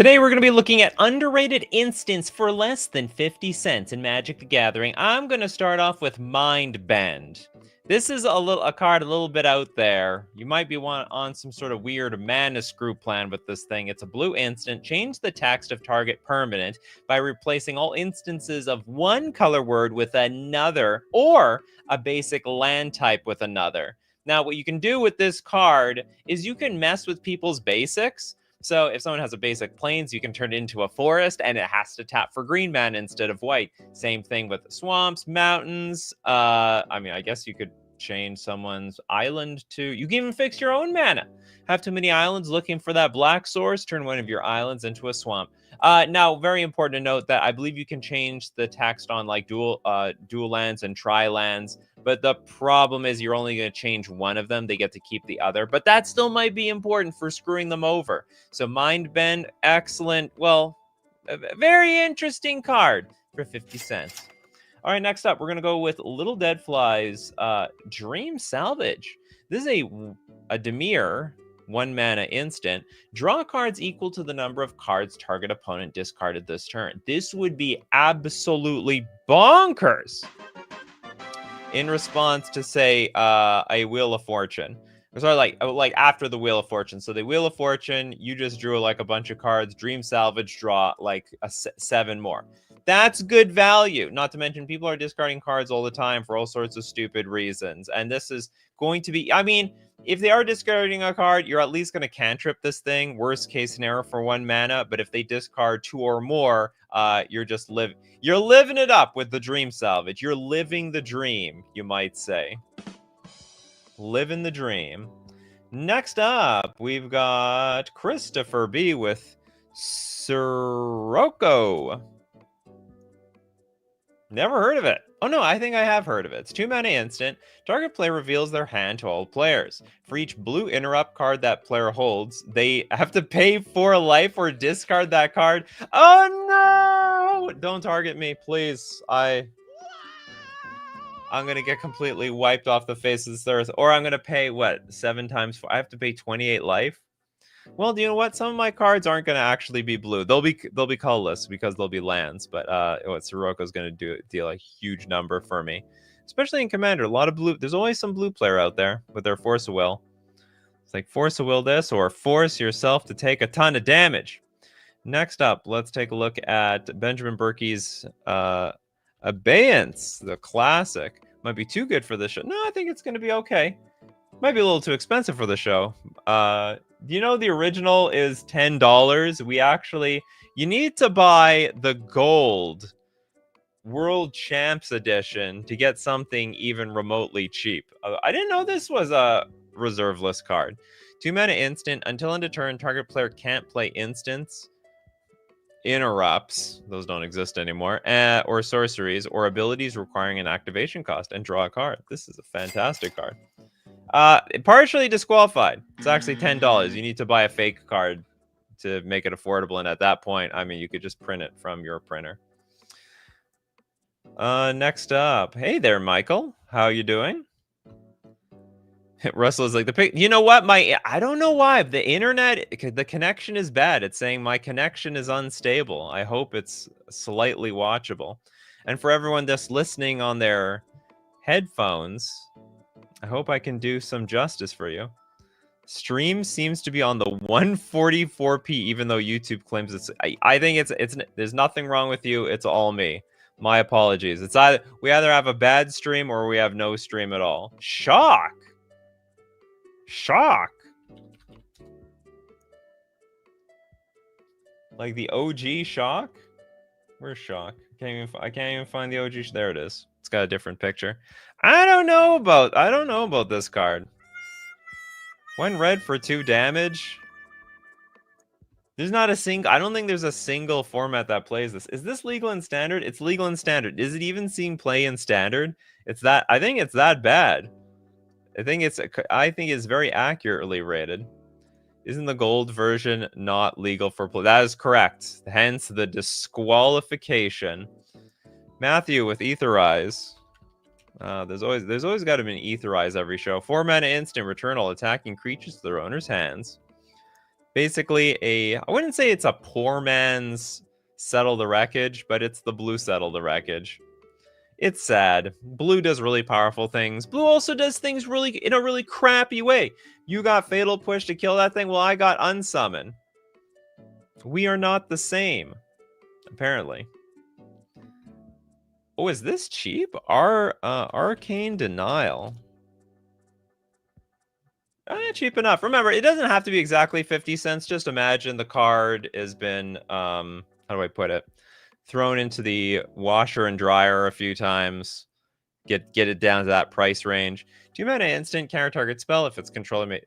Today we're going to be looking at underrated instants for less than 50 cents in Magic the Gathering. I'm going to start off with Mind Bend. This is a card a little bit out there. You might be on some sort of weird mana screw plan with this thing. It's a blue instant. Change the text of target permanent by replacing all instances of one color word with another, or a basic land type with another. Now, what you can do with this card is you can mess with people's basics. So if someone has a basic plains, you can turn it into a forest, and it has to tap for green mana instead of white. Same thing with swamps, mountains. I guess you could change someone's island to... You can even fix your own mana. Have too many islands looking for that black source, turn one of your islands into a swamp. Now, very important to note that I believe you can change the text on like dual lands and tri-lands, but the problem is you're only going to change one of them. They get to keep the other, but that still might be important for screwing them over. So Mind Bend, excellent. Well, a very interesting card for 50 cents. All right, next up, we're going to go with Little Dead Flies, Dream Salvage. This is a Dimir 1-mana instant. Draw cards equal to the number of cards target opponent discarded this turn. This would be absolutely bonkers in response to, say, a Wheel of Fortune. Sorry, like after the Wheel of Fortune. So the Wheel of Fortune, you just drew like a bunch of cards. Dream Salvage, draw like 7 more. That's good value. Not to mention, people are discarding cards all the time for all sorts of stupid reasons. And this is going to be, I mean, if they are discarding a card, you're at least going to cantrip this thing. Worst case scenario for 1 mana. But if they discard 2 or more, you're living it up with the Dream Salvage. You're living the dream, you might say. Living the dream. Next up, we've got Christopher B with Sirocco. Never heard of it. Oh no, I think I have heard of it. It's 2-mana instant. Target player reveals their hand to all players. For each blue interrupt card that player holds, they have to pay 4 life or discard that card. Oh no! Don't target me, please. I'm gonna get completely wiped off the face of this earth. Or I'm gonna pay, what, 7 times 4? I have to pay 28 life? Well, do you know what? Some of my cards aren't going to actually be blue. They'll be colorless because they'll be lands. But what Sirocco's going to deal a huge number for me, especially in Commander. A lot of blue. There's always some blue player out there with their Force of Will. It's like Force of Will this, or force yourself to take a ton of damage. Next up, let's take a look at Benjamin Berkey's Abeyance, the classic. Might be too good for the show. No, I think it's going to be okay. Might be a little too expensive for the show. You know, the original is $10. You need to buy the gold World Champs edition to get something even remotely cheap. I didn't know this was a reserve list card. 2-mana instant. Until end of turn, target player can't play instants, interrupts, those don't exist anymore, or sorceries, or abilities requiring an activation cost, and draw a card. This is a fantastic card. Partially disqualified. It's actually $10. You need to buy a fake card to make it affordable, and at that point, I mean, you could just print it from your printer. Next up, hey there, Michael. How you doing? Russell is like, you know what? I don't know why the internet, the connection is bad. It's saying my connection is unstable. I hope it's slightly watchable. And for everyone that's listening on their headphones, I hope I can do some justice for you. Stream seems to be on the 144p, even though YouTube claims it's... I think it's there's nothing wrong with you. It's all me. My apologies. It's we either have a bad stream or we have no stream at all. Shock! Shock! Like the OG Shock? Where's Shock? I can't even find the OG. There it is. It's got a different picture. I don't know about this card. 1 red for 2 damage. There's not a single... I don't think there's a single format that plays this. Is this legal in Standard? It's legal in Standard. Is it even seeing play in Standard? I think it's that bad. I think it's very accurately rated. Isn't the gold version not legal for play? That is correct. Hence the disqualification. Matthew with Etherize. There's always got to be an Etherize every show. 4-mana instant. Return all attacking creatures to their owner's hands. Basically, I wouldn't say it's a poor man's Settle the Wreckage, but it's the blue Settle the Wreckage. It's sad. Blue does really powerful things. Blue also does things in a really crappy way. You got Fatal Push to kill that thing, well, I got Unsummon. We are not the same, apparently. Oh, is this cheap? Arcane Denial. Cheap enough. Remember, it doesn't have to be exactly 50 cents. Just imagine the card has been, how do I put it? Thrown into the washer and dryer a few times. Get it down to that price range. 2-mana instant counter target spell. If its controller may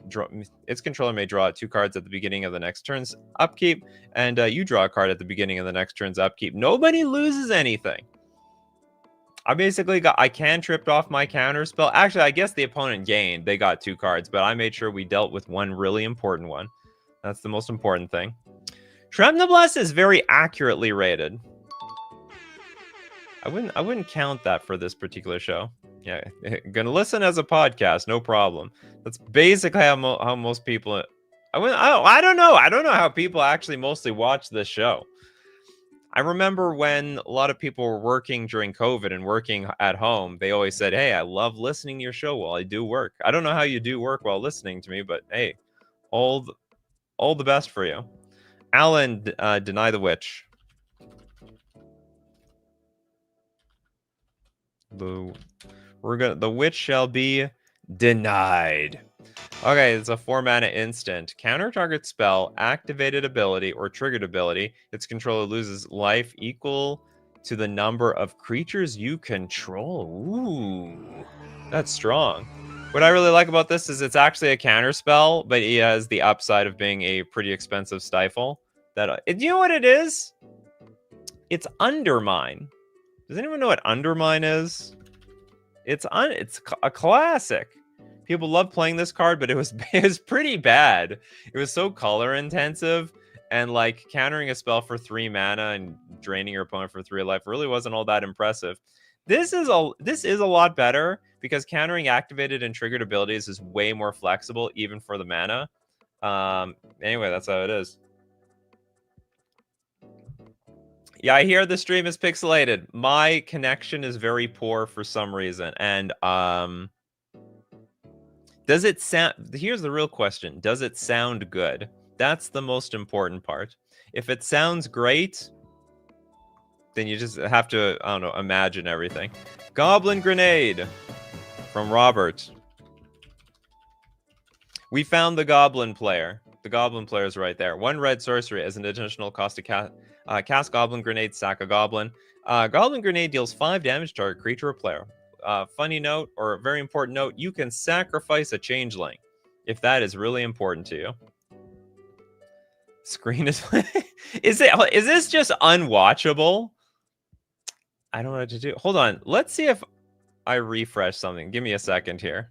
draw 2 cards at the beginning of the next turn's upkeep, and you draw a card at the beginning of the next turn's upkeep. Nobody loses anything. I cantripped off my counter spell. Actually, I guess the opponent gained. They got 2 cards, but I made sure we dealt with one really important one. That's the most important thing. Shrapnel Blast is very accurately rated. I wouldn't count that for this particular show. Yeah, gonna listen as a podcast, no problem. That's basically how most people. I don't know how people actually mostly watch this show. I remember when a lot of people were working during COVID and working at home, they always said, hey, I love listening to your show while I do work. I don't know how you do work while listening to me, but hey, all the best for you. Alan, deny the witch. The witch shall be denied. Okay, it's a 4-mana instant. Counter target spell, activated ability, or triggered ability. Its controller loses life equal to the number of creatures you control. Ooh, that's strong. What I really like about this is it's actually a counter spell, but it has the upside of being a pretty expensive stifle. You know what it is? It's Undermine. Does anyone know what Undermine is? It's a classic. People love playing this card, but it was pretty bad. It was so color intensive, and like countering a spell for 3 mana and draining your opponent for 3 life really wasn't all that impressive. This is a lot better because countering activated and triggered abilities is way more flexible, even for the mana. Anyway, that's how it is. Yeah, I hear the stream is pixelated. My connection is very poor for some reason, and does it sound... Here's the real question. Does it sound good? That's the most important part. If it sounds great, then you just have to, I don't know, imagine everything. Goblin Grenade from Robert. We found the Goblin player. The Goblin player is right there. 1 red sorcery as an additional cost to cast Goblin Grenade, sack a Goblin. Goblin Grenade deals 5 damage to target creature or player. Funny note, or a very important note, you can sacrifice a changeling if that is really important to you. Screen is... is this just unwatchable? I don't know what to do. Hold on. Let's see if I refresh something. Give me a second here.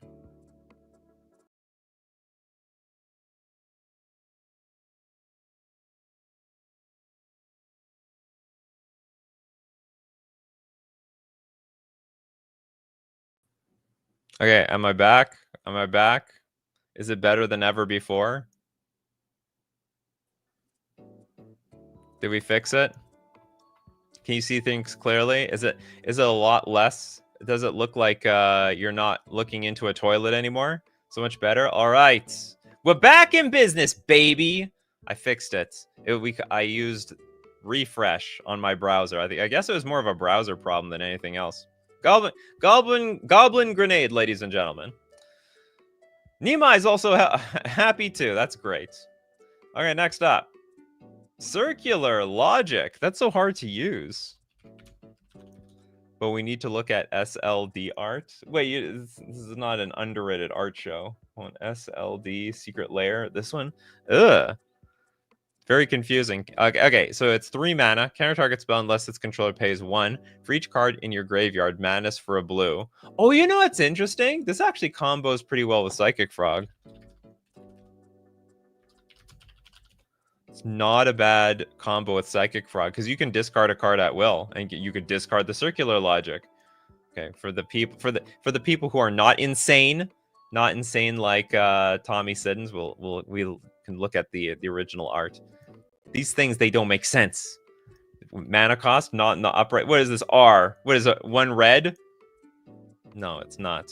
Okay, am I back? Am I back? Is it better than ever before? Did we fix it? Can you see things clearly? Is it a lot less? Does it look like you're not looking into a toilet anymore? So much better. All right, we're back in business, baby. I fixed it. I used refresh on my browser. I guess it was more of a browser problem than anything else. Goblin Grenade, ladies and gentlemen. Nima is also happy too. That's great. All right, next up. Circular Logic. That's so hard to use. But we need to look at SLD art. Wait, this is not an underrated art show. On SLD Secret Lair. This one? Ugh. Very confusing. Okay, so it's 3 mana. Counter target spell unless its controller pays 1. For each card in your graveyard, madness for a blue. Oh, you know what's interesting? This actually combos pretty well with Psychic Frog. It's not a bad combo with Psychic Frog, because you can discard a card at will, and you could discard the Circular Logic. Okay, for the people who are not insane, Not insane like Tommy Siddons. We can look at the original art. These things, they don't make sense. Mana cost, not in the upright. What is this? R. What is it? 1 red? No, it's not.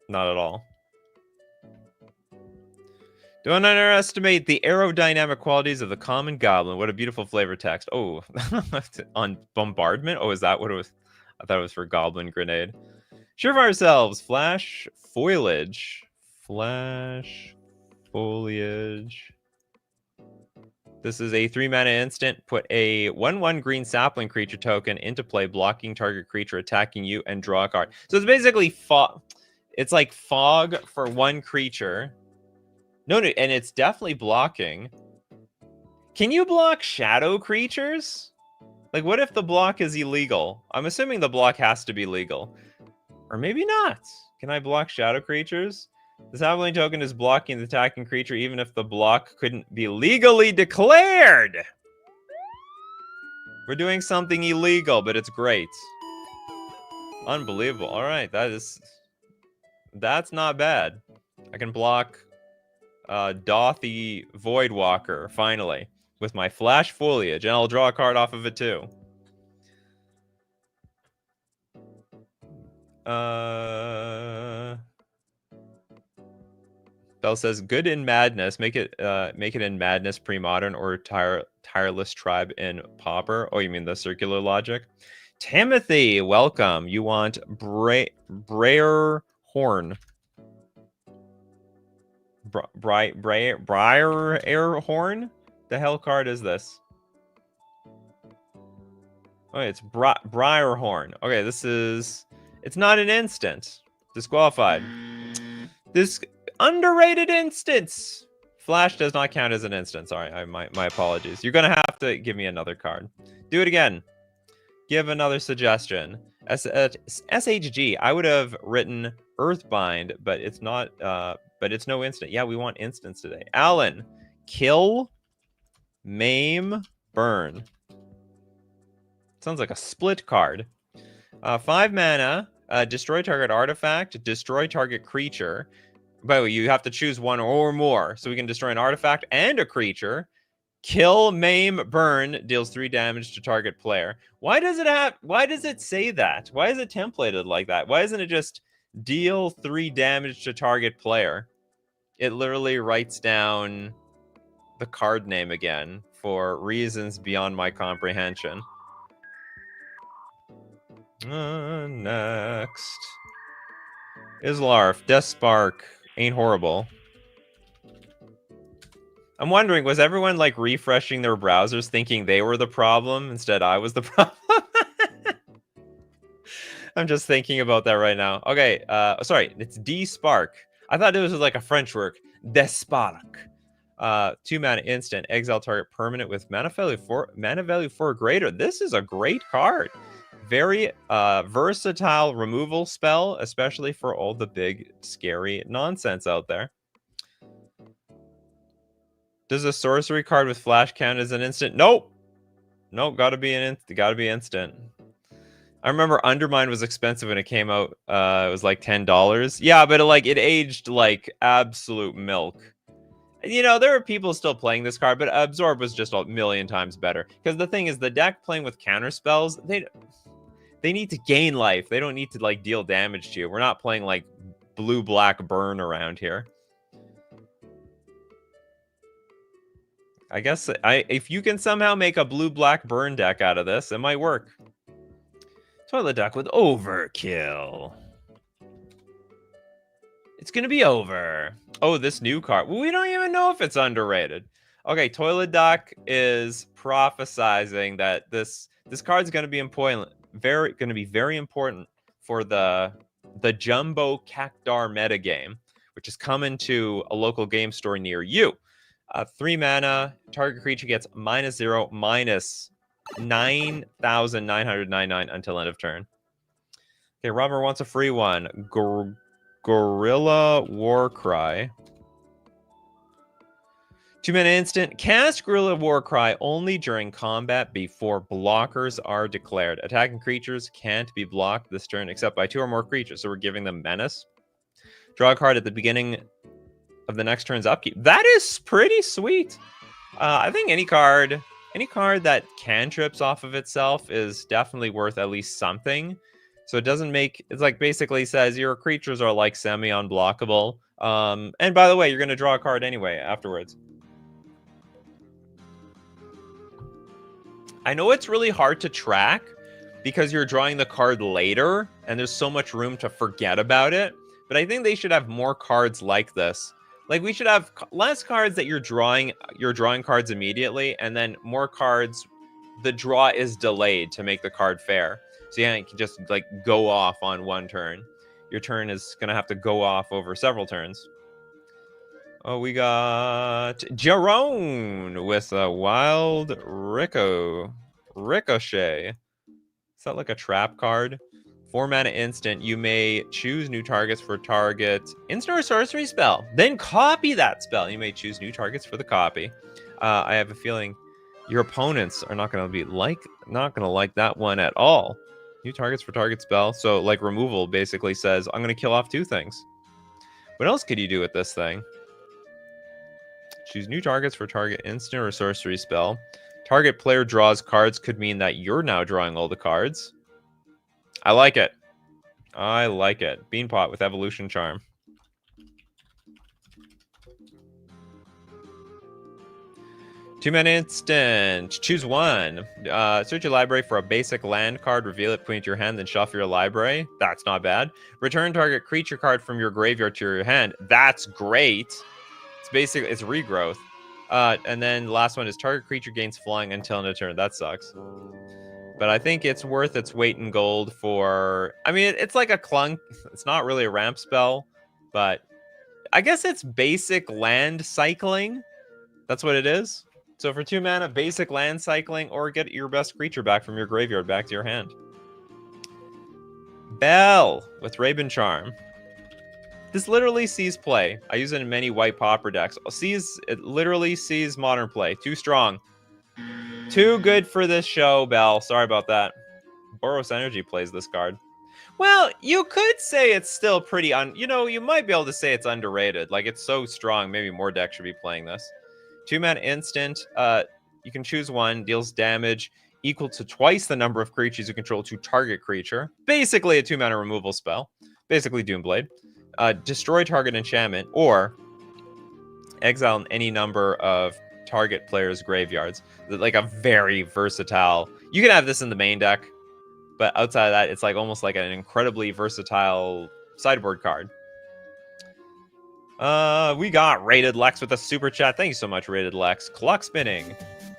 Not at all. Don't underestimate the aerodynamic qualities of the common goblin. What a beautiful flavor text. Oh, on bombardment? Oh, is that what it was? I thought it was for goblin grenade. Sure of ourselves. Flash foliage. Flash foliage. This is a 3-mana instant. Put a 1/1 green sapling creature token into play, blocking target creature attacking you, and draw a card. So it's basically fog. It's like fog for 1 creature. No, and it's definitely blocking. Can you block shadow creatures? Like, what if the block is illegal? I'm assuming the block has to be legal. Or maybe not. Can I block shadow creatures? The sapling token is blocking the attacking creature even if the block couldn't be legally declared. We're doing something illegal, but it's great. Unbelievable. All right, that's not bad. I can block Dothy Voidwalker, finally, with my Flash Foliage, and I'll draw a card off of it too. Bell says, good in Madness. Make it in Madness Pre-Modern or Tireless Tribe in Pauper. Oh, you mean the circular logic? Timothy, welcome. You want Briar Horn. Briar Air Horn? The hell card is this? Oh, it's Briar Horn. Okay, this is... It's not an instant. Disqualified. This underrated instance. Flash does not count as an instant. Sorry, my apologies. You're gonna have to give me another card. Do it again. Give another suggestion. SHG. I would have written Earthbind, but it's not. But it's no instant. Yeah, we want instants today. Alan, kill, maim, burn. Sounds like a split card. 5 mana. Destroy target artifact. Destroy target creature. By the way, you have to choose one or more. So we can destroy an artifact and a creature. Kill, maim, burn. Deals 3 damage to target player. Why does it say that? Why is it templated like that? Why isn't it just deal 3 damage to target player? It literally writes down the card name again for reasons beyond my comprehension. Next. Islarf, Death Spark. Ain't horrible. I'm wondering, was everyone like refreshing their browsers thinking they were the problem instead I was the problem? I'm just thinking about that right now. Okay, sorry, it's D-Spark. I thought it was like a French word. Death Spark. 2 mana instant. Exile target permanent with mana value 4 or greater. This is a great card. Very versatile removal spell, especially for all the big, scary nonsense out there. Does a sorcery card with flash count as an instant? Nope. Nope, gotta be instant. I remember Undermine was expensive when it came out. It was like $10. Yeah, but it aged like absolute milk. You know, there are people still playing this card, but Absorb was just a million times better. Because the thing is, the deck playing with counter spells, they need to gain life. They don't need to like deal damage to you. We're not playing like blue-black burn around here. I guess if you can somehow make a blue-black burn deck out of this, it might work. Toilet deck with overkill. It's gonna be over. Oh, this new card. Well, we don't even know if it's underrated. Okay, Toilet deck is prophesizing that this card's gonna be important. Gonna be very important for the Jumbo Cactar metagame, which is coming to a local game store near you. 3 mana, target creature gets -0, -9,999 until end of turn. Okay, Robert wants a free one. Gorilla Warcry. 2 mana instant. Cast Gorilla Warcry only during combat before blockers are declared. Attacking creatures can't be blocked this turn except by 2 or more creatures, so we're giving them menace. Draw a card at the beginning of the next turn's upkeep. That is pretty sweet. I think any card that cantrips off of itself is definitely worth at least something. So it doesn't make, it's like basically says your creatures are like semi-unblockable. And by the way, you're going to draw a card anyway afterwards. I know it's really hard to track because you're drawing the card later and there's so much room to forget about it. But I think they should have more cards like this. Like we should have less cards that you're drawing cards immediately, and then more cards the draw is delayed to make the card fair. So yeah, you can just like go off on one turn. Your turn is gonna have to go off over several turns. Oh, we got Jerome with a wild ricochet. Is that like a trap card? 4 mana instant. You may choose new targets for target instant or sorcery spell. Then copy that spell. You may choose new targets for the copy. I have a feeling your opponents are not gonna like that one at all. New targets for target spell. So like removal basically says I'm gonna kill off 2 things. What else could you do with this thing? Choose new targets for target instant or sorcery spell. Target player draws cards could mean that you're now drawing all the cards. I like it. I like it. Beanpot with Evolution Charm. Two-mana instant. Choose one. Search your library for a basic land card. Reveal it, put it to your hand, then shuffle your library. That's not bad. Return target creature card from your graveyard to your hand. That's great. It's regrowth. And then the last one is target creature gains flying until end of turn. That sucks. But I think it's worth its weight in gold for... I mean, it's like a clunk. It's not really a ramp spell, but I guess it's basic land cycling. That's what it is. So for 2 mana, basic land cycling, or get your best creature back from your graveyard back to your hand. Bell with Raven Charm. This literally sees play. I use it in many white pauper decks. It literally sees modern play. Too strong. Too good for this show, Bell. Sorry about that. Boros Energy plays this card. Well, you could say it's still pretty you might be able to say it's underrated. Like, it's so strong. Maybe more decks should be playing this. 2-mana instant. You can choose one. Deals damage equal to twice the number of creatures you control to target creature. Basically a 2-mana removal spell. Basically Doomblade. Destroy target enchantment, or exile any number of target players' graveyards. Like a very versatile... You can have this in the main deck, but outside of that, it's like almost like an incredibly versatile sideboard card. We got Rated Lex with a super chat. Thank you so much, Rated Lex. Clock spinning.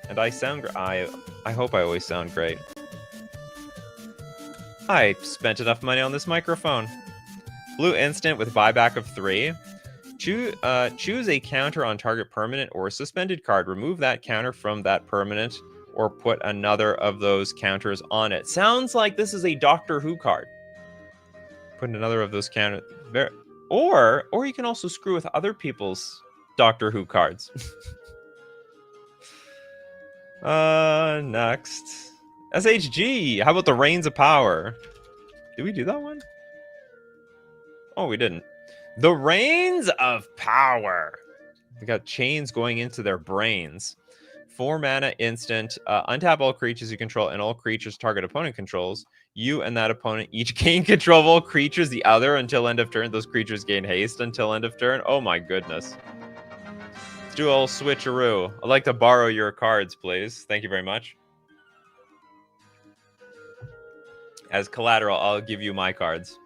And I sound... I hope I always sound great. I spent enough money on this microphone. Blue instant with buyback of 3. Choose a counter on target permanent or suspended card. Remove that counter from that permanent or put another of those counters on it. Sounds like this is a Doctor Who card. Put another of those counters. Or you can also screw with other people's Doctor Who cards. Next. SHG. How about the Reigns of Power? Did we do that one? Oh, we didn't. The Reigns of Power. They got chains going into their brains. 4 mana instant. Untap all creatures you control and all creatures target opponent controls. You and that opponent each gain control of all creatures the other until end of turn. Those creatures gain haste until end of turn. Oh my goodness. Let's do a little switcheroo. I'd like to borrow your cards, please. Thank you very much. As collateral, I'll give you my cards.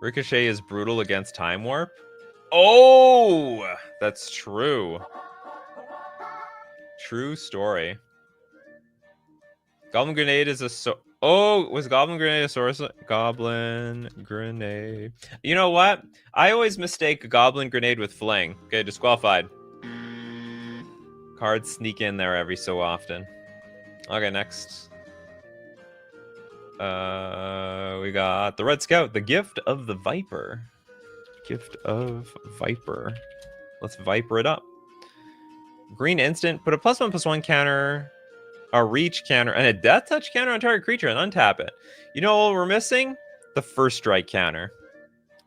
Ricochet is brutal against Time Warp. Oh, that's true. True story. Goblin Grenade is a was Goblin Grenade a source? Goblin Grenade. You know what? I always mistake Goblin Grenade with Fling. Okay, disqualified. Cards sneak in there every so often. Okay, next. We got the Red Scout, the Gift of the Viper. Gift of Viper. Let's Viper it up. Green instant, put a +1/+1 counter, a reach counter, and a death touch counter on target creature and untap it. You know what we're missing? The first strike counter.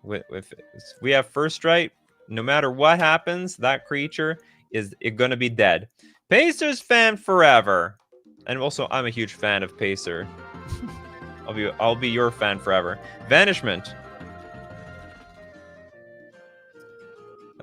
If we have first strike, no matter what happens, that creature is going to be dead. Pacer's fan forever. And also, I'm a huge fan of Pacer. I'll be your fan forever. Vanishment.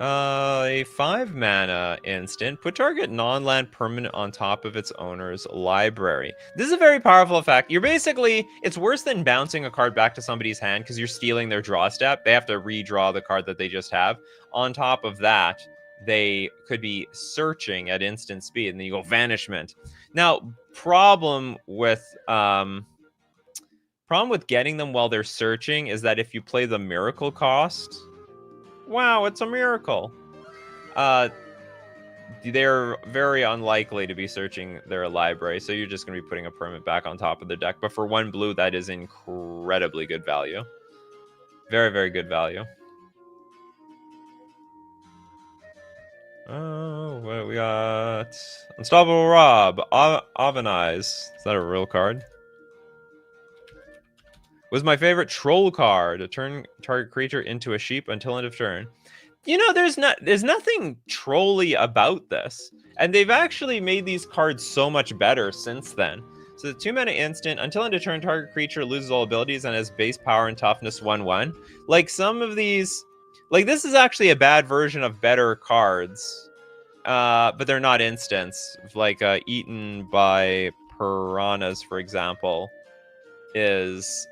A 5 mana instant. Put target non-land permanent on top of its owner's library. This is a very powerful effect. You're basically, it's worse than bouncing a card back to somebody's hand because you're stealing their draw step. They have to redraw the card that they just have. On top of that, they could be searching at instant speed, and then you go Vanishment. Now, problem with getting them while they're searching is that if you play the miracle cost, wow, it's a miracle. They're very unlikely to be searching their library, so you're just going to be putting a permanent back on top of the deck. But for 1 blue, that is incredibly good value. Very, very good value. Oh, what we got? Unstoppable Rob. Avenize. Is that a real card? Was my favorite troll card. Turn target creature into a sheep until end of turn. You know, there's nothing trolly about this. And they've actually made these cards so much better since then. So the 2 mana instant, until end of turn, target creature loses all abilities and has base power and toughness 1/1. Like some of these, like this is actually a bad version of better cards. But they're not instants. Like Eaten by Piranhas, for example, is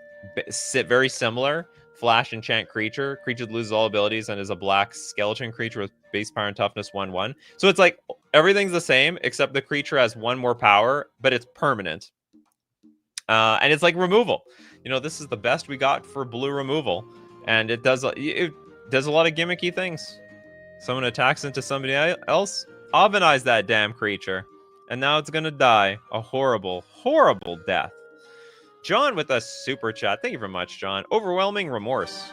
very similar. Flash enchant creature. Creature loses all abilities and is a black skeleton creature with base power and toughness 1/1. So it's like everything's the same except the creature has 1 more power, but it's permanent. And it's like removal. You know, this is the best we got for blue removal, and it does a lot of gimmicky things. Someone attacks into somebody else, Avenize that damn creature, and now it's gonna die a horrible, horrible death. John with a super chat. Thank you very much, John. Overwhelming remorse.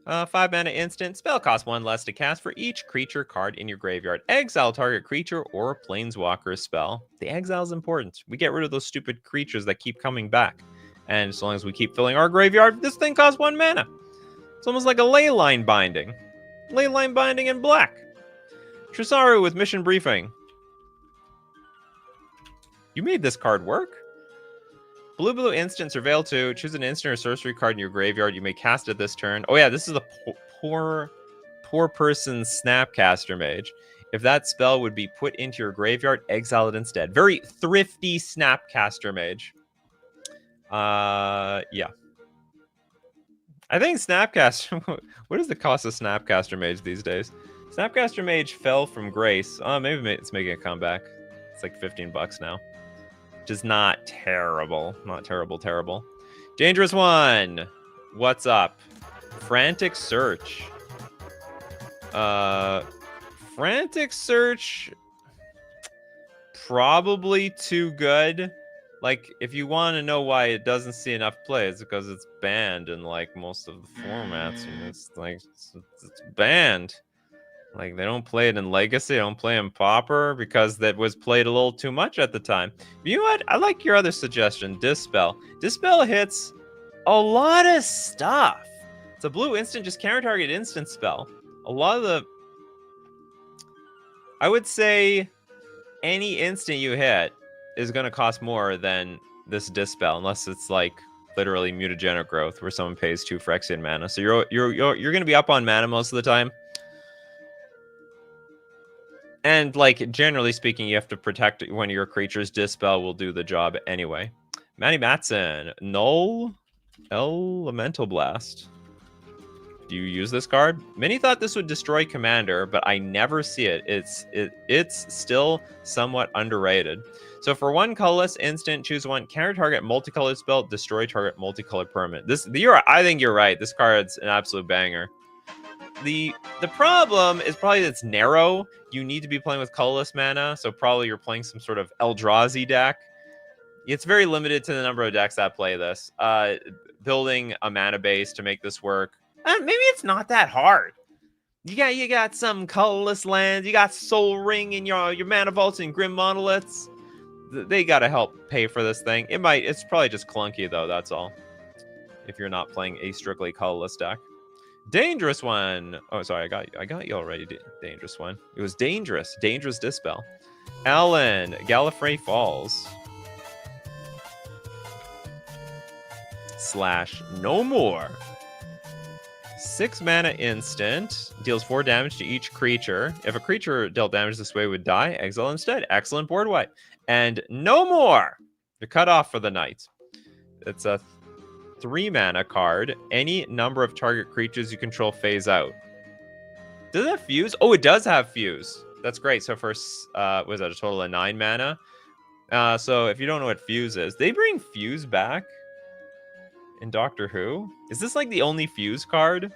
Uh, 5 mana instant. Spell costs 1 less to cast for each creature card in your graveyard. Exile target creature or planeswalker spell. The exile is important. We get rid of those stupid creatures that keep coming back. And as long as we keep filling our graveyard, this thing costs 1 mana. It's almost like a Leyline Binding. Leyline Binding in black. Trisaru with mission briefing. You made this card work? Blue instant, surveil 2. Choose an instant or sorcery card in your graveyard. You may cast it this turn. Oh yeah, this is a poor person's Snapcaster Mage. If that spell would be put into your graveyard, exile it instead. Very thrifty Snapcaster Mage. Yeah. I think Snapcaster... What is the cost of Snapcaster Mage these days? Snapcaster Mage fell from grace. Maybe it's making a comeback. It's like 15 bucks now. Which is not terrible. Not terrible, terrible. Dangerous One. What's up? Frantic Search. Frantic Search. Probably too good. Like, if you want to know why it doesn't see enough play, it's because it's banned in, like, most of the formats. And it's, like, it's banned. Like, they don't play it in Legacy, they don't play in Pauper, because that was played a little too much at the time. But you know what? I like your other suggestion, Dispel. Dispel hits a lot of stuff. It's a blue instant, just counter target instant spell. A lot of the... I would say any instant you hit is going to cost more than this Dispel, unless it's like literally Mutagenic Growth, where someone pays 2 Phyrexian mana. So you're going to be up on mana most of the time. And, like, generally speaking, you have to protect when your creature's Dispel will do the job anyway. Matty Matson. Null Elemental Blast. Do you use this card? Many thought this would destroy Commander, but I never see it. It's still somewhat underrated. So for 1 colorless instant, choose 1 counter target multicolored spell, destroy target multicolored permanent. I think you're right. This card's an absolute banger. The problem is probably that it's narrow. You need to be playing with colorless mana, so probably you're playing some sort of Eldrazi deck. It's very limited to the number of decks that play this. Building a mana base to make this work, maybe it's not that hard. You got some colorless lands. You got Soul Ring in your mana vaults and Grim Monoliths. they gotta help pay for this thing. It's probably just clunky though, that's all. If you're not playing a strictly colorless deck. Dangerous one. Oh, sorry, I got you already. Dangerous one. It was dangerous. Dangerous Dispel. Alan, Gallifrey Falls. / no more. 6 mana instant. Deals 4 damage to each creature. If a creature dealt damage this way would die, exile instead. Excellent board wipe. And no more. You're cut off for the night. It's a 3 mana card. Any number of target creatures you control phase out. Does it have fuse? Oh, it does have fuse. That's great. So for was that a total of 9 mana? So if you don't know what fuse is, they bring fuse back in Doctor Who. Is this like the only fuse card?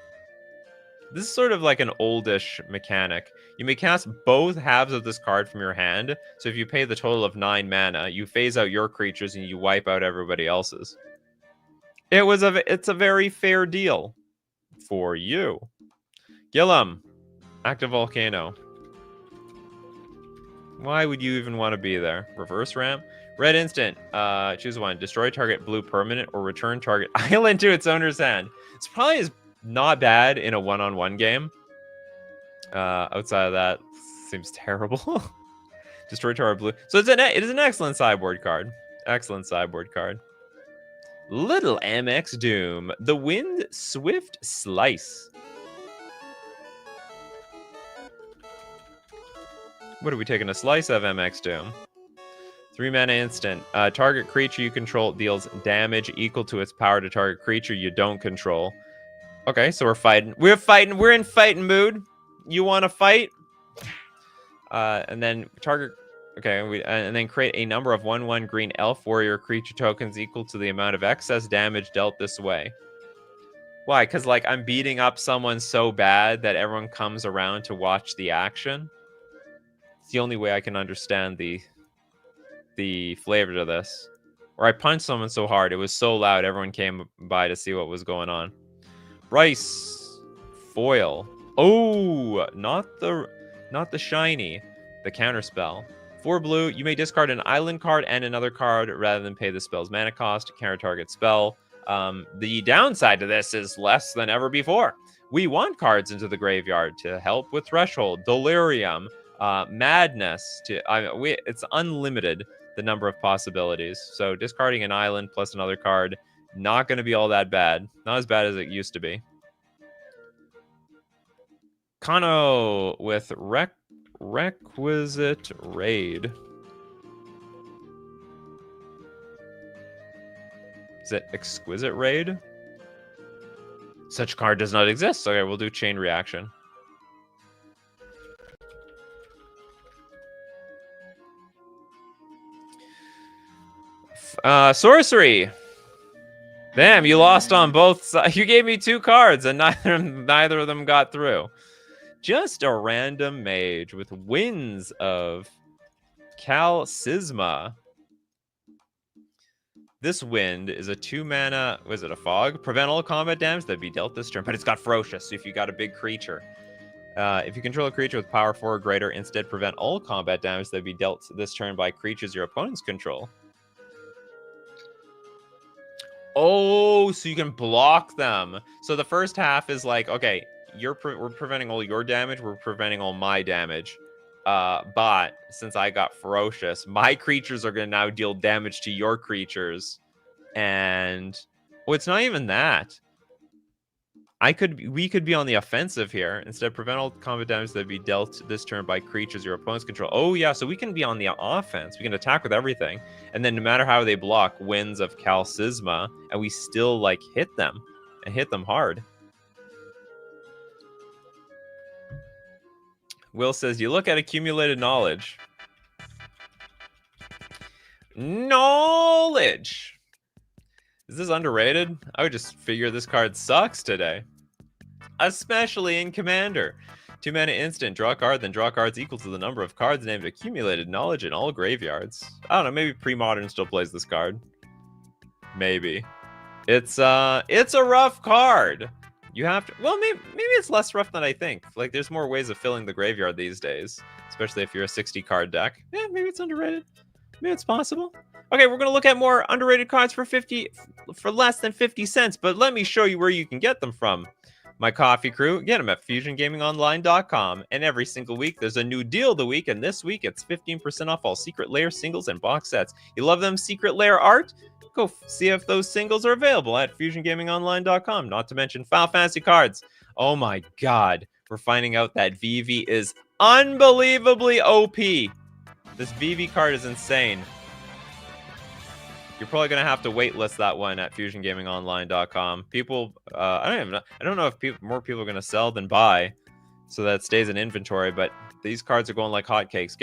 This is sort of like an oldish mechanic. You may cast both halves of this card from your hand. So if you pay the total of 9 mana, you phase out your creatures and you wipe out everybody else's. It's a very fair deal for you. Gillum, active volcano. Why would you even want to be there? Reverse ramp. Red instant. Choose one. Destroy target blue permanent or return target island to its owner's hand. It's probably not bad in a one-on-one game. Outside of that, seems terrible. Destroy target blue. So it is an excellent sideboard card. Excellent sideboard card. Little MX Doom. The Wind Swift Slice. What are we taking a slice of, MX Doom? 3 mana instant. Target creature you control deals damage equal to its power to target creature you don't control. Okay, so we're fighting. We're fighting. We're in fighting mood. You want to fight? And then target. Okay, and then create a number of 1/1 green elf warrior creature tokens equal to the amount of excess damage dealt this way. Why? Because like I'm beating up someone so bad that everyone comes around to watch the action. It's the only way I can understand the flavor to this. Or I punched someone so hard, it was so loud, everyone came by to see what was going on. Bryce. Foil. Oh, not the shiny. The counterspell. 4 blue, you may discard an island card and another card rather than pay the spell's mana cost. Counter target spell. The downside to this is less than ever before. We want cards into the graveyard to help with Threshold, Delirium, Madness. It's unlimited, the number of possibilities. So discarding an island plus another card, not going to be all that bad. Not as bad as it used to be. Kano with Requisite Raid. Is it Exquisite Raid? Such card does not exist. Okay, we'll do Chain Reaction. Sorcery. Damn, you lost on both sides. You gave me 2 cards and neither of them got through. Just a random mage with Winds of Calcisma. This wind is a 2 mana, was it a fog? Prevent all combat damage that be dealt this turn, but it's got ferocious, so if you got a big creature. If you control a creature with power 4 or greater, instead prevent all combat damage that be dealt this turn by creatures your opponents control. Oh, so you can block them. So the first half is like, okay, we're preventing all your damage, we're preventing all my damage. But since I got ferocious, my creatures are going to now deal damage to your creatures. And it's not even that. We could be on the offensive here. Instead, prevent all combat damage that be dealt this turn by creatures your opponents control. Oh yeah, so we can be on the offense. We can attack with everything. And then no matter how they block, Winds of Calcisma, and we still like hit them and hit them hard. Will says, you look at accumulated knowledge. Knowledge! Is this underrated? I would just figure this card sucks today. Especially in Commander. 2 mana instant, draw a card, then draw cards equal to the number of cards named accumulated knowledge in all graveyards. I don't know, maybe pre-modern still plays this card. Maybe. It's a rough card. You have to, well, maybe it's less rough than I think. Like, there's more ways of filling the graveyard these days, especially if you're a 60 card deck. Yeah, maybe it's underrated. Maybe it's possible. Okay, we're gonna look at more underrated cards for less than 50 cents, but let me show you where you can get them from. My coffee crew, get them at FusionGamingOnline.com. And every single week, there's a new deal of the week. And this week, it's 15% off all Secret Lair singles and box sets. You love them Secret Lair art? Go see if those singles are available at FusionGamingOnline.com. Not to mention Final Fantasy cards. Oh my god. We're finding out that Vivi is unbelievably OP. This Vivi card is insane. You're probably gonna have to waitlist that one at FusionGamingOnline.com. People, I don't know if more people are gonna sell than buy, so that stays in inventory. But these cards are going like hotcakes.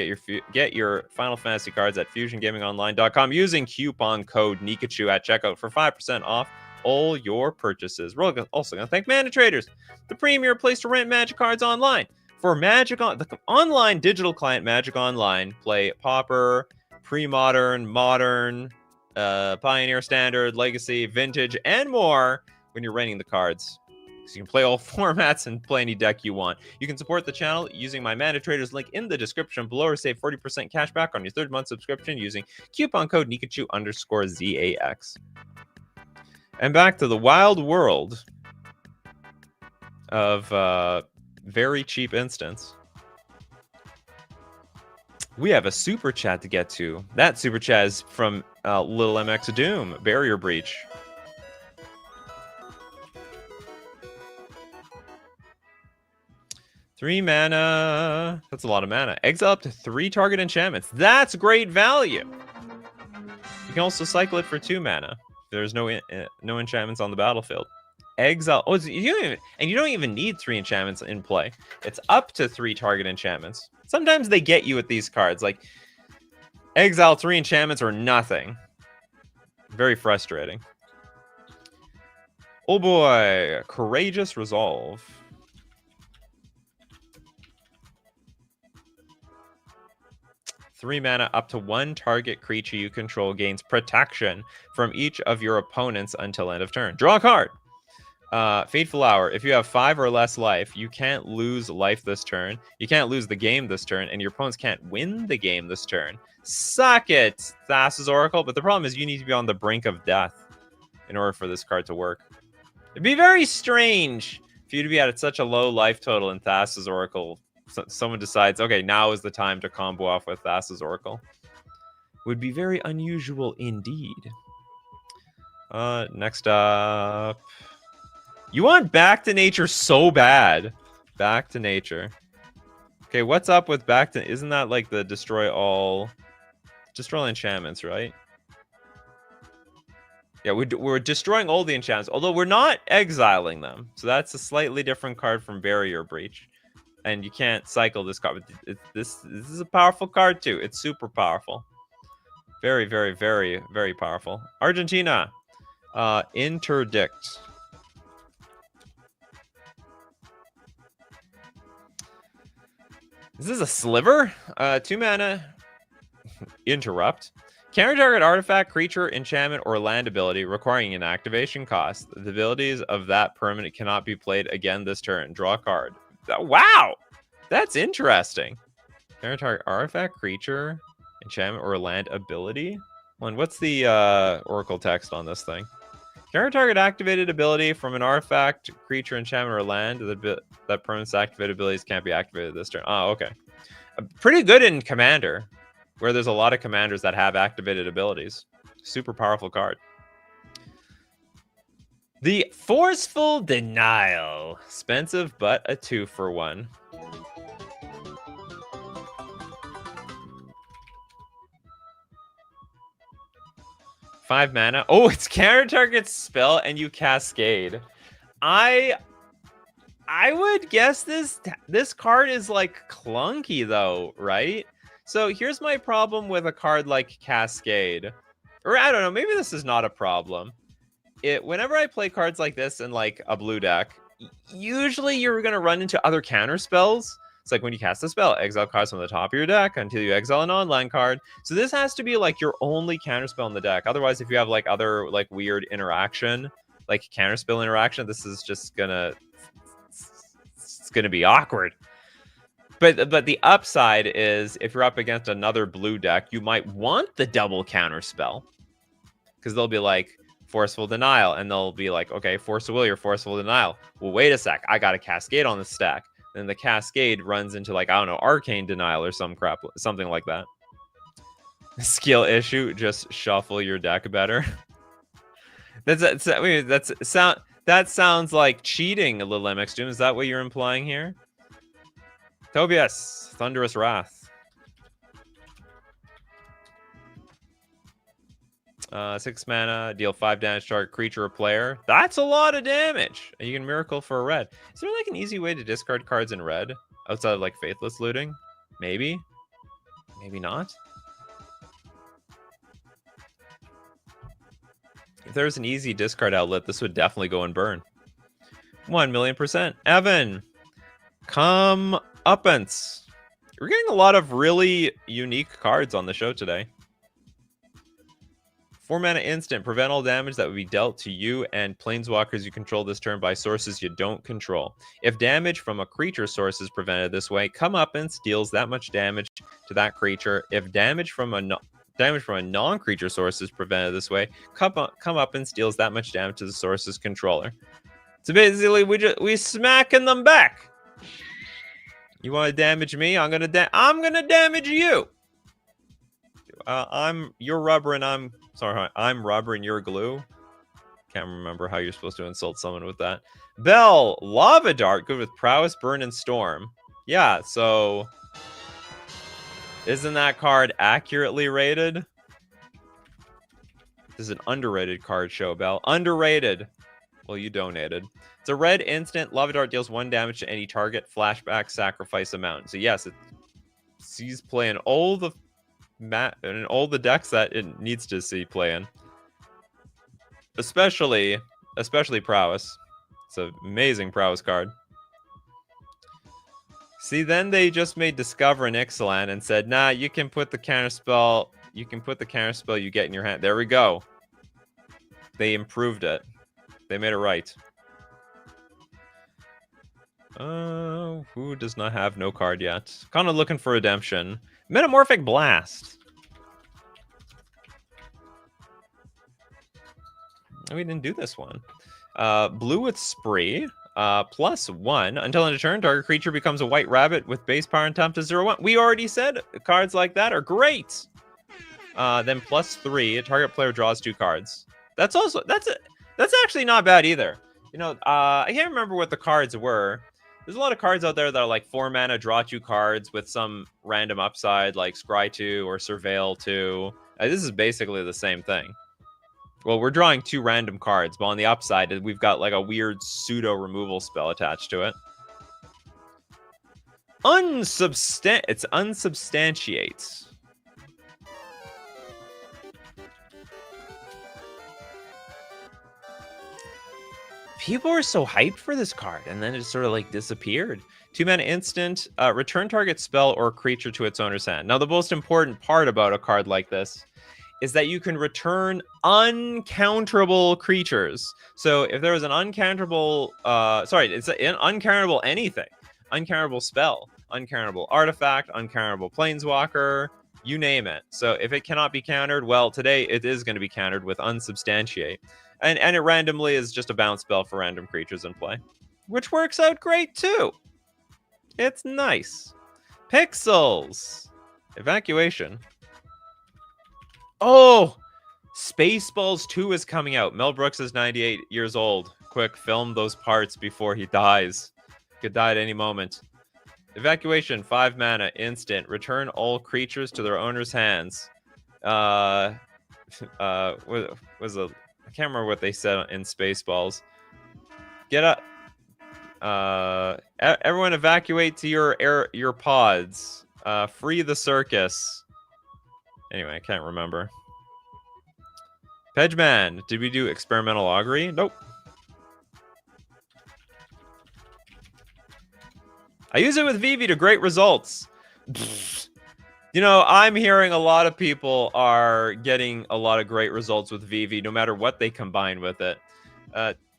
Get your Final Fantasy cards at FusionGamingOnline.com using coupon code Nikachu at checkout for 5% off all your purchases. We're also gonna thank Mana Traders, the premier place to rent Magic cards online. For Magic the online digital client Magic Online, play Pauper, Pre-Modern, Modern, Pioneer, Standard, Legacy, Vintage, and more when you're renting the cards. So you can play all formats and play any deck you want. You can support the channel using my Mana Traders link in the description below, or save 40% cash back on your 3rd month subscription using coupon code Nikachu_ZAX. And back to the wild world of very cheap instants. We have a super chat to get to. That super chat is from Little MX Doom, Barrier Breach. Three mana. That's a lot of mana. Exile up to 3 target enchantments. That's great value. You can also cycle it for 2 mana. There's no enchantments on the battlefield. Exile. Oh, you don't even need 3 enchantments in play. It's up to 3 target enchantments. Sometimes they get you with these cards, like exile 3 enchantments or nothing. Very frustrating. Oh boy, Courageous Resolve. Three mana, up to 1 target creature you control gains protection from each of your opponents until end of turn. Draw a card. Fateful Hour. If you have 5 or less life, you can't lose life this turn. You can't lose the game this turn, and your opponents can't win the game this turn. Suck it, Thassa's Oracle. But the problem is you need to be on the brink of death in order for this card to work. It'd be very strange for you to be at such a low life total in Thassa's Oracle. Someone decides, okay, now is the time to combo off with Thassa's Oracle. Would be very unusual indeed. Next up... You want Back to Nature so bad. Back to Nature. Okay, what's up with Back to... Isn't that like the destroy all enchantments, right? Yeah, we're destroying all the enchantments, although we're not exiling them. So that's a slightly different card from Barrier Breach. And you can't cycle this card. This is a powerful card too. It's super powerful. Very, very, very, very powerful. Argentina. Interdict. Is this a sliver? 2 mana. Interrupt. Counter target artifact, creature, enchantment, or land ability requiring an activation cost. The abilities of that permanent cannot be played again this turn. Draw a card. Wow! That's interesting. Counter target artifact, creature, enchantment, or land ability? Well, what's the Oracle text on this thing? Counter target activated ability from an artifact, creature, enchantment, or land. That permanent's activated abilities can't be activated this turn. Oh, okay. Pretty good in Commander, where there's a lot of commanders that have activated abilities. Super powerful card. The Forceful Denial. Expensive, but a 2-for-1. Five mana. Oh, it's counter target spell and you cascade. I would guess this card is like clunky though, right? So here's my problem with a card like Cascade. Or I don't know, maybe this is not a problem. Whenever I play cards like this in like a blue deck, usually you're gonna run into other counter spells. It's like when you cast a spell, exile cards from the top of your deck until you exile an online card. So this has to be like your only counterspell in the deck. Otherwise, if you have like other like weird interaction, like counterspell interaction, this is just it's gonna be awkward. But the upside is if you're up against another blue deck, you might want the double counter spell. Because they'll be like, Forceful Denial, and they'll be like, okay, Force of Will, you're Forceful Denial. Well, wait a sec, I got a Cascade on the stack. Then the Cascade runs into, like, I don't know, Arcane Denial or some crap, something like that. Skill issue, just shuffle your deck better. That sounds like cheating, Lilimix Doom. Is that what you're implying here? Tobias, Thunderous Wrath. 6 mana, deal 5 damage to target creature or player. That's a lot of damage. And you can miracle for a red. Is there like an easy way to discard cards in red outside of like Faithless Looting? Maybe. Maybe not. If there's an easy discard outlet, this would definitely go and burn. 1,000,000%. Evan, come uppance. We're getting a lot of really unique cards on the show today. 4 mana instant, prevent all damage that would be dealt to you and planeswalkers you control this turn by sources you don't control. If damage from a creature source is prevented this way, come up and deals that much damage to that creature. If damage from a non-creature source is prevented this way, come up and deals that much damage to the source's controller. So basically, we smacking them back. You want to damage me? I'm gonna damage you. You're rubber and I'm rubber and you're glue. Can't remember how you're supposed to insult someone with that. Bell, Lava Dart, good with Prowess, Burn, and Storm. Yeah, so isn't that card accurately rated? This is an underrated card show, Bell. Underrated. Well, you donated. It's a red instant. Lava Dart deals 1 damage to any target. Flashback, sacrifice a mountain. So yes, he's playing all the decks that it needs to see playing, especially Prowess. It's an amazing Prowess card. See, then they just made Discover and Ixalan and said, nah, you can put the counter spell you get in your hand. There we go. They improved it. They made it right. Who does not have no card yet? Kind of looking for redemption. Metamorphic Blast. We didn't do this one. Blue with Spree. +1. Until end of turn, target creature becomes a white rabbit with base power and temp to 0/1. We already said cards like that are great. Then +3. Target player draws 2 cards. That's actually not bad either. You know, I can't remember what the cards were. There's a lot of cards out there that are like 4 mana, draw 2 cards with some random upside, like Scry 2 or Surveil 2. This is basically the same thing. Well, we're drawing 2 random cards, but on the upside, we've got like a weird pseudo removal spell attached to it. It's unsubstantiates. People are so hyped for this card, and then it sort of like disappeared. 2 mana instant, return target spell or creature to its owner's hand. Now, the most important part about a card like this is that you can return uncounterable creatures. So if there was an uncounterable, it's an uncountable anything. Uncountable spell, uncountable artifact, uncountable planeswalker, you name it. So if it cannot be countered, well, today it is going to be countered with unsubstantiate. And it randomly is just a bounce spell for random creatures in play, which works out great too. It's nice. Pixels. Evacuation. Oh, Spaceballs 2 is coming out. Mel Brooks is 98 years old. Quick, film those parts before he dies. Could die at any moment. Evacuation, 5 mana, instant. Return all creatures to their owner's hands. I can't remember what they said in Spaceballs. Get up. Everyone evacuate to your pods. Free the circus. Anyway, I can't remember. Pedgeman, did we do experimental augury? Nope. I use it with Vivi to great results. You know, I'm hearing a lot of people are getting a lot of great results with Vivi, no matter what they combine with it.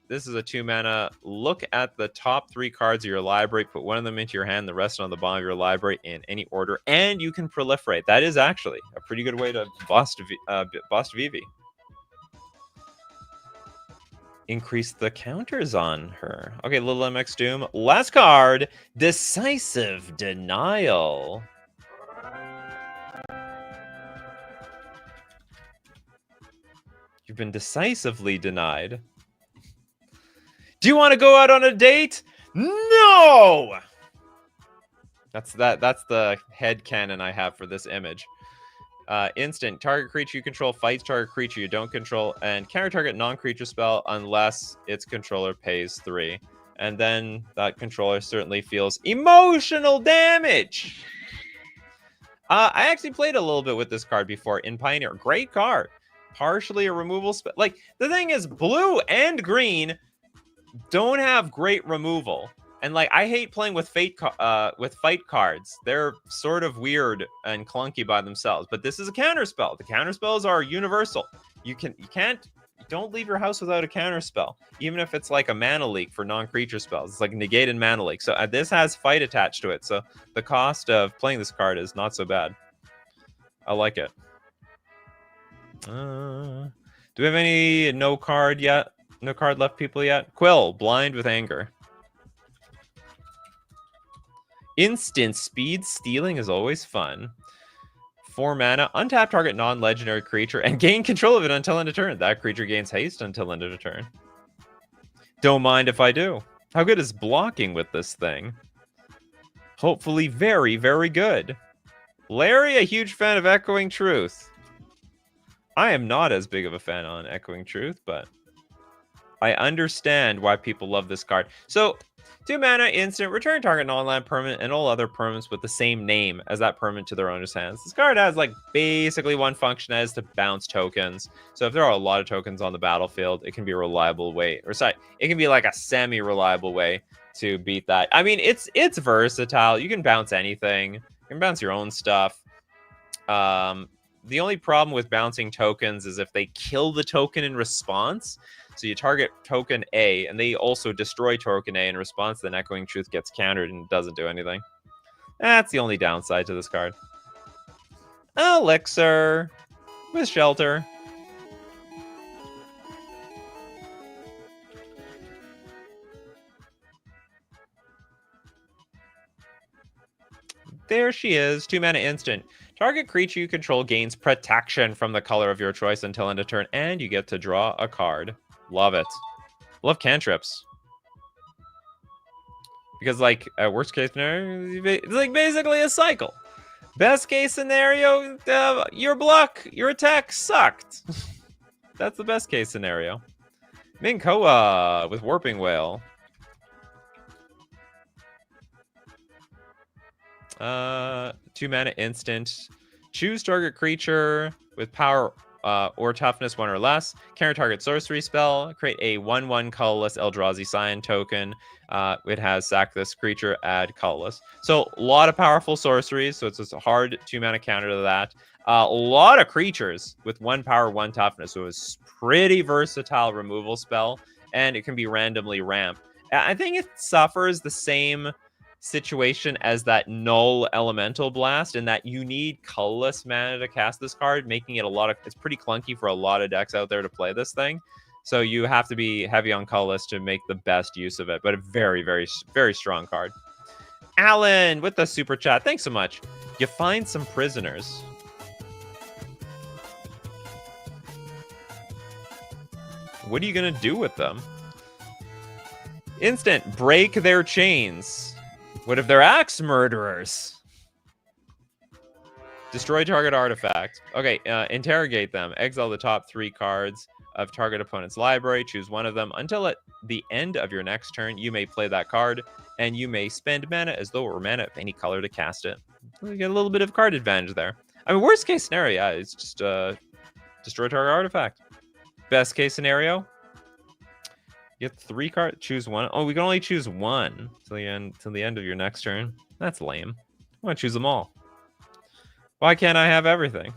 This is a 2-mana. Look at the top 3 cards of your library. Put one of them into your hand, the rest on the bottom of your library in any order, and you can proliferate. That is actually a pretty good way to bust Vivi. Increase the counters on her. Okay, Little MX Doom. Last card, Decisive Denial. You've been decisively denied. Do you want to go out on a date? No! That's the headcanon I have for this image. Instant. Target creature you control fights target creature you don't control, and counter target non-creature spell unless its controller pays 3. And then that controller certainly feels emotional damage. I actually played a little bit with this card before in Pioneer. Great card. Partially a removal spell. Like, the thing is, blue and green don't have great removal. And like, I hate playing with fight cards. They're sort of weird and clunky by themselves. But this is a counter spell. The counter spells are universal. You don't leave your house without a counter spell, even if it's like a mana leak for non-creature spells. It's like negated mana leak. So this has fight attached to it. So the cost of playing this card is not so bad. I like it. Do we have any no card left people yet? Quill, blind with anger. Instant speed stealing is always fun. 4 mana, untap target non-legendary creature and gain control of it until end of turn. That creature gains haste until end of turn. Don't mind if I do. How good is blocking with this thing? Hopefully very, very good. Larry, a huge fan of Echoing Truth. I am not as big of a fan on Echoing Truth, but I understand why people love this card. So, 2 mana, instant, return target non-land permanent and all other permanents with the same name as that permanent to their owner's hands. This card has like basically one function as to bounce tokens. So if there are a lot of tokens on the battlefield, it can be a reliable way, or sorry, it can be like a semi-reliable way to beat that. I mean, it's versatile. You can bounce anything. You can bounce your own stuff. The only problem with bouncing tokens is if they kill the token in response. So you target token A, and they also destroy token A in response, then Echoing Truth gets countered and doesn't do anything. That's the only downside to this card. Elixir with Shelter. There she is, 2 mana instant. Target creature you control gains protection from the color of your choice until end of turn, and you get to draw a card. Love it. Love cantrips. Because, like, worst case scenario, it's like basically a cycle. Best case scenario, your attack sucked. That's the best case scenario. Minkoa with Warping Whale. 2 mana instant. Choose target creature with power or toughness 1 or less. Counter target sorcery spell. Create a 1/1 colorless Eldrazi Scion token. It has sack this creature, add colorless. So a lot of powerful sorceries. So it's just a hard 2 mana counter to that. A lot of creatures with 1 power, 1 toughness. So it's pretty versatile removal spell, and it can be randomly ramped. I think it suffers the same situation as that Null Elemental Blast, in that you need colorless mana to cast this card, making it it's pretty clunky for a lot of decks out there to play this thing. So you have to be heavy on colorless to make the best use of it, but a very, very, very strong card. Alan with the super chat, thanks so much. You find some prisoners. What are you gonna do with them? Instant, break their chains. What if they're axe murderers? Destroy target artifact. Okay, interrogate them. Exile the top 3 cards of target opponent's library. Choose one of them. Until at the end of your next turn, you may play that card, and you may spend mana as though it were mana of any color to cast it. So you get a little bit of card advantage there. I mean, worst case scenario, yeah, it's just destroy target artifact. Best case scenario, you get 3 cards. Choose one. Oh, we can only choose one till the end of your next turn. That's lame. I want to choose them all. Why can't I have everything?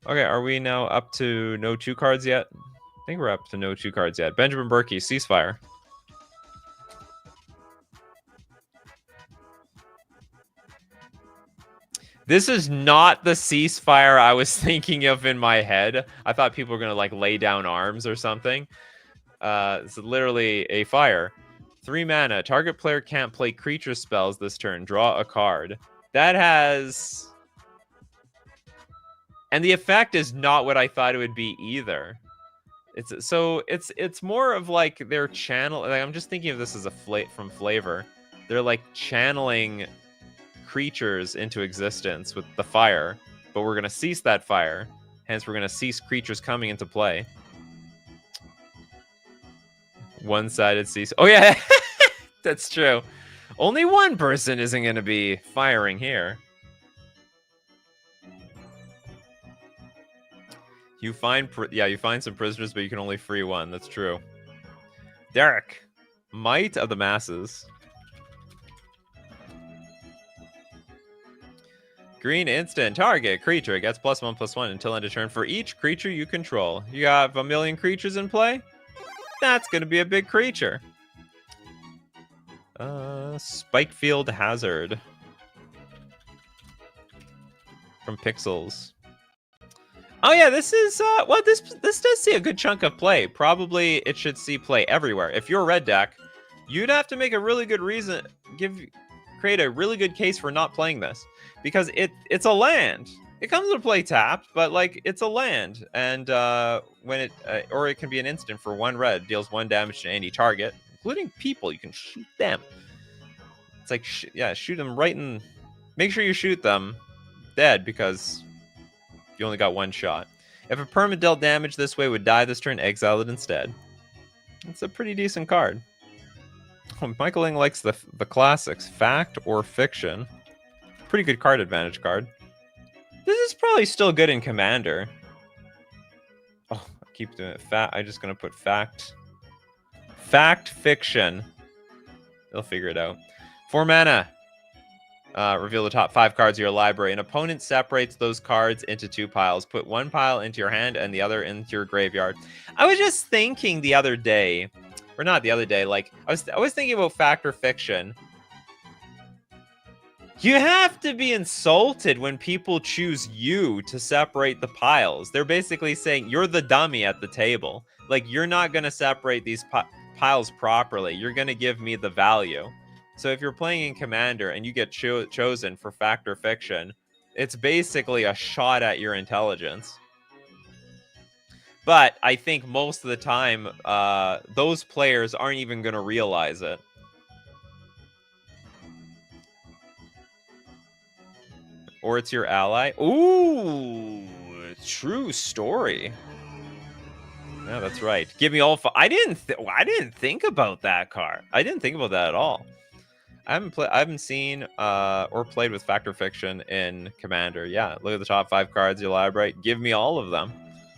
Okay, are we now up to no 2 cards yet? I think we're up to no 2 cards yet. Benjamin Berkey, Ceasefire. This is not the ceasefire I was thinking of in my head. I thought people were going to like lay down arms or something. It's literally a fire. 3 mana. Target player can't play creature spells this turn. Draw a card. That has... And the effect is not what I thought it would be either. It's more of like their channel. Like, I'm just thinking of this as a from Flavor. They're like channeling creatures into existence with the fire, but we're going to cease that fire. Hence, we're going to cease creatures coming into play. One-sided cease. Oh, yeah. That's true. Only one person isn't going to be firing here. You find some prisoners, but you can only free one. That's true. Derek. Might of the Masses. Green instant. Target creature gets +1/+1 until end of turn for each creature you control. You have 1 million creatures in play? That's going to be a big creature. Spikefield Hazard. From Pixels. Oh yeah, this is, well, this does see a good chunk of play. Probably it should see play everywhere. If you're a red deck, you'd have to make a really good reason, create a really good case for not playing this. Because it's a land. It comes into play tapped, but like it's a land, and when it or it can be an instant for 1 red, deals 1 damage to any target, including people. You can shoot them. It's like shoot them right in. Make sure you shoot them dead because you only got 1 shot. If a permanent dealt damage this way would die this turn, exile it instead. It's a pretty decent card. Oh, Michael Ing likes the classics, fact or fiction. Pretty good card advantage card. This is probably still good in Commander. Oh, I keep doing it. I'm just going to put fact. Fact, fiction. They'll figure it out. 4 mana. Reveal the top 5 cards of your library. An opponent separates those cards into 2 piles. Put 1 pile into your hand and the other into your graveyard. I was just thinking the other day, or not the other day, like I was thinking about fact or fiction. You have to be insulted when people choose you to separate the piles. They're basically saying you're the dummy at the table. Like, you're not going to separate these piles properly. You're going to give me the value. So if you're playing in Commander and you get chosen for fact or fiction, it's basically a shot at your intelligence. But I think most of the time, those players aren't even going to realize it. Or it's your ally. Ooh, true story. Yeah, that's right. Give me all. I didn't think about that card. I didn't think about that at all. I haven't seen or played with fact or fiction in Commander. Yeah, look at the top 5 cards of your library. Give me all of them.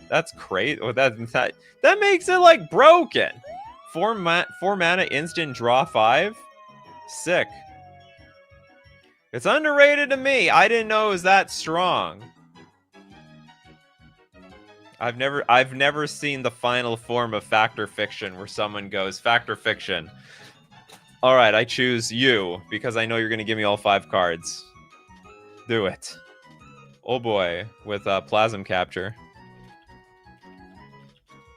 That's great. Oh, that makes it like broken. 4 mana instant draw 5. Sick. It's underrated to me. I didn't know it was that strong. I've never seen the final form of fact or fiction where someone goes, fact or fiction. All right, I choose you because I know you're going to give me all 5 cards. Do it. Oh boy, with Plasm Capture.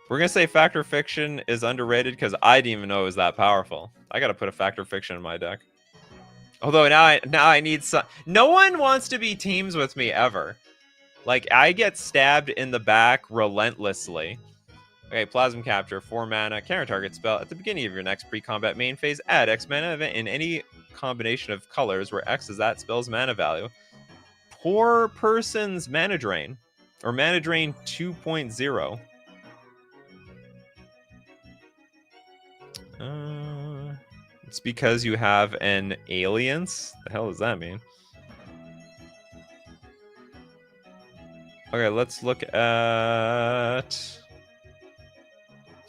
We're going to say fact or fiction is underrated because I didn't even know it was that powerful. I got to put a fact or fiction in my deck. Although now I need some. No one wants to be teams with me ever. Like, I get stabbed in the back relentlessly. Okay, Plasm Capture, 4 mana, counter target spell. At the beginning of your next pre-combat main phase, add X mana event in any combination of colors where X is that spell's mana value. Poor person's mana drain. Or mana drain 2.0. It's because you have an aliens? The hell does that mean? Okay, let's look at...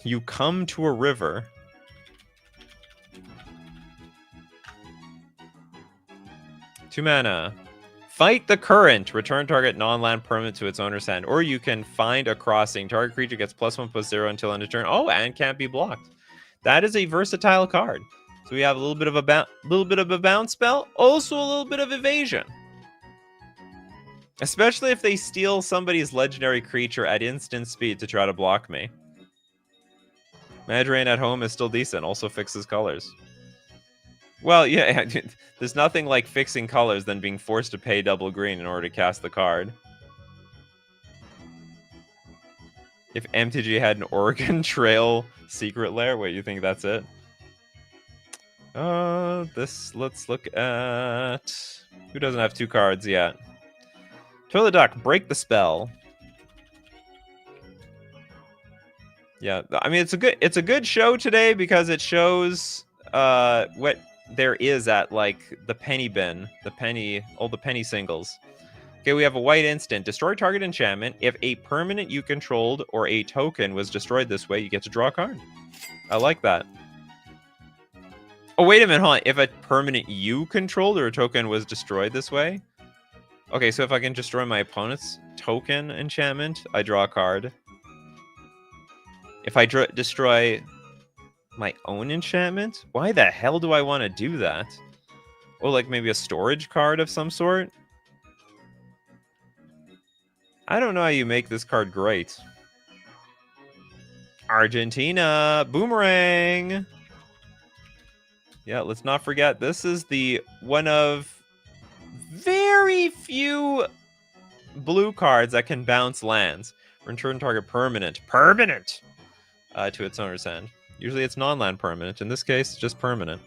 You come to a river. Two mana. Fight the current. Return target non-land permanent to its owner's hand. Or you can find a crossing. Target creature gets +1/+0 until end of turn. Oh, and can't be blocked. That is a versatile card. So we have a little bit of a bounce spell, also a little bit of evasion. Especially if they steal somebody's legendary creature at instant speed to try to block me. Madrain at home is still decent, also fixes colors. Well, yeah, there's nothing like fixing colors than being forced to pay double green in order to cast the card. If MTG had an Oregon Trail secret lair, wait, you think that's it? Let's look at... Who doesn't have 2 cards yet? Toilet Duck, break the spell. Yeah, I mean, it's a good show today because it shows what there is at, like, the penny bin, all the penny singles. Okay, we have a white instant. Destroy target enchantment. If a permanent you controlled or a token was destroyed this way, you get to draw a card. I like that. Oh, wait a minute, hold on. If a permanent you controlled or a token was destroyed this way? Okay, so if I can destroy my opponent's token enchantment, I draw a card. If I destroy my own enchantment? Why the hell do I want to do that? Oh, like maybe a storage card of some sort? I don't know how you make this card great. Argentina! Boomerang! Yeah, let's not forget, this is the one of very few blue cards that can bounce lands. Return target permanent. Permanent! To its owner's hand. Usually it's non-land permanent. In this case, just permanent.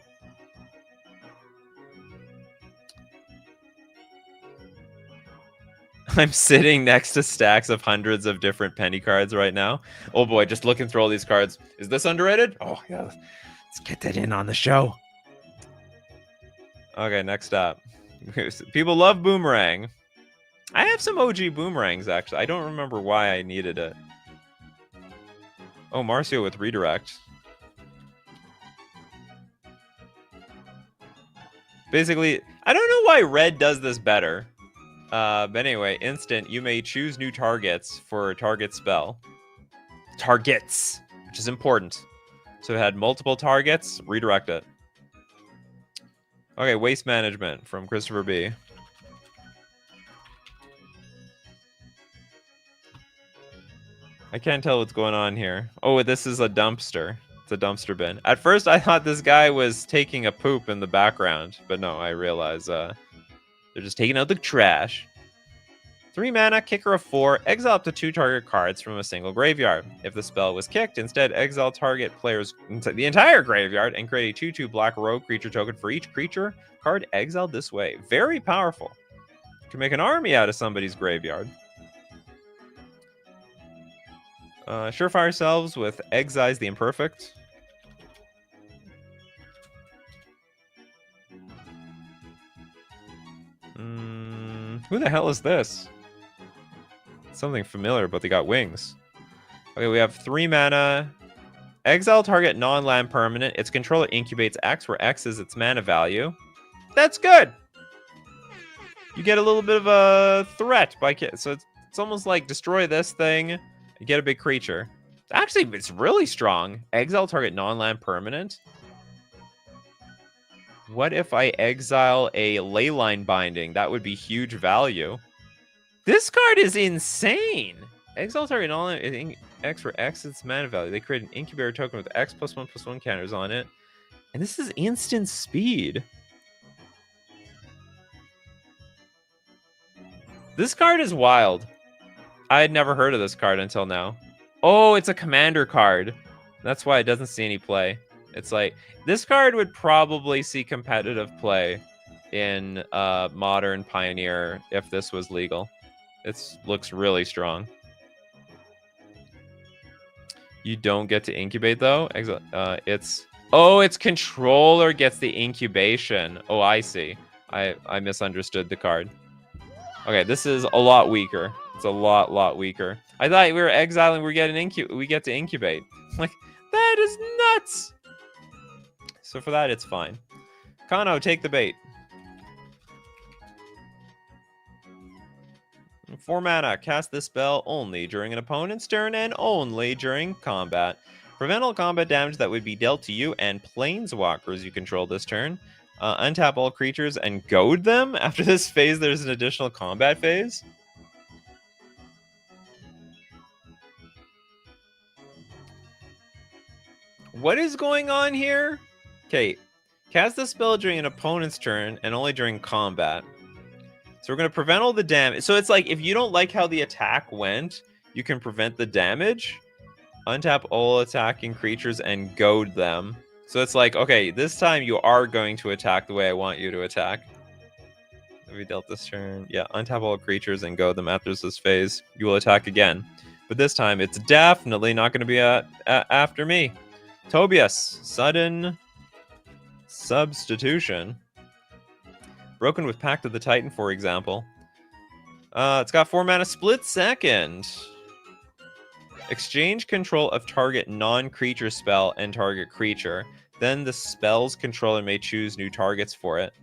I'm sitting next to stacks of hundreds of different penny cards right now. Oh boy, just looking through all these cards. Is this underrated? Oh yeah, let's get that in on the show. Okay, next up. People love Boomerang. I have some OG Boomerangs, actually. I don't remember why I needed it. Oh, Marcio with redirect. Basically, I don't know why red does this better. But anyway, instant, you may choose new targets for target spell. Targets, which is important. So it had multiple targets, redirect it. Okay, waste management from Christopher B. I can't tell what's going on here. Oh, this is a dumpster. It's a dumpster bin. At first, I thought this guy was taking a poop in the background. But no, I realize they're just taking out the trash. 3 mana, kicker of 4, exile up to 2 target cards from a single graveyard. If the spell was kicked, instead exile target player's the entire graveyard and create a 2/2 black rogue creature token for each creature card exiled this way. Very powerful. You can make an army out of somebody's graveyard. Surefire Selves with Exise the Imperfect. Who the hell is this? Something familiar, but they got wings. Okay, we have 3 mana. Exile target non-land permanent. Its controller incubates X, where X is its mana value. That's good! You get a little bit of a threat by... So it's almost like destroy this thing, you get a big creature. Actually, it's really strong. Exile target non-land permanent. What if I exile a Leyline Binding? That would be huge value. This card is insane. Exile target non-land X for X its mana value. They create an incubator token with X +1/+1 counters on it. And this is instant speed. This card is wild. I had never heard of this card until now. Oh, it's a commander card. That's why it doesn't see any play. It's like, this card would probably see competitive play in Modern Pioneer if this was legal. It looks really strong. You don't get to incubate, though? Its controller gets the incubation. Oh, I see. I misunderstood the card. Okay, this is a lot weaker. It's a lot weaker. I thought we were exiling, we get to incubate. Like, that is nuts! So for that, it's fine. Kano, take the bait. 4 mana. Cast this spell only during an opponent's turn and only during combat. Prevent all combat damage that would be dealt to you and planeswalkers you control this turn. Untap all creatures and goad them. After this phase, there's an additional combat phase. What is going on here? Okay, cast the spell during an opponent's turn and only during combat. So we're going to prevent all the damage. So it's like, if you don't like how the attack went, you can prevent the damage. Untap all attacking creatures and goad them. So it's like, okay, this time you are going to attack the way I want you to attack. Have we dealt this turn? Yeah, untap all creatures and goad them after this phase. You will attack again. But this time, it's definitely not going to be after me. Tobias, sudden substitution. Broken with Pact of the Titan, for example. It's got 4 mana. Split second. Exchange control of target non-creature spell and target creature. Then the spell's controller may choose new targets for it.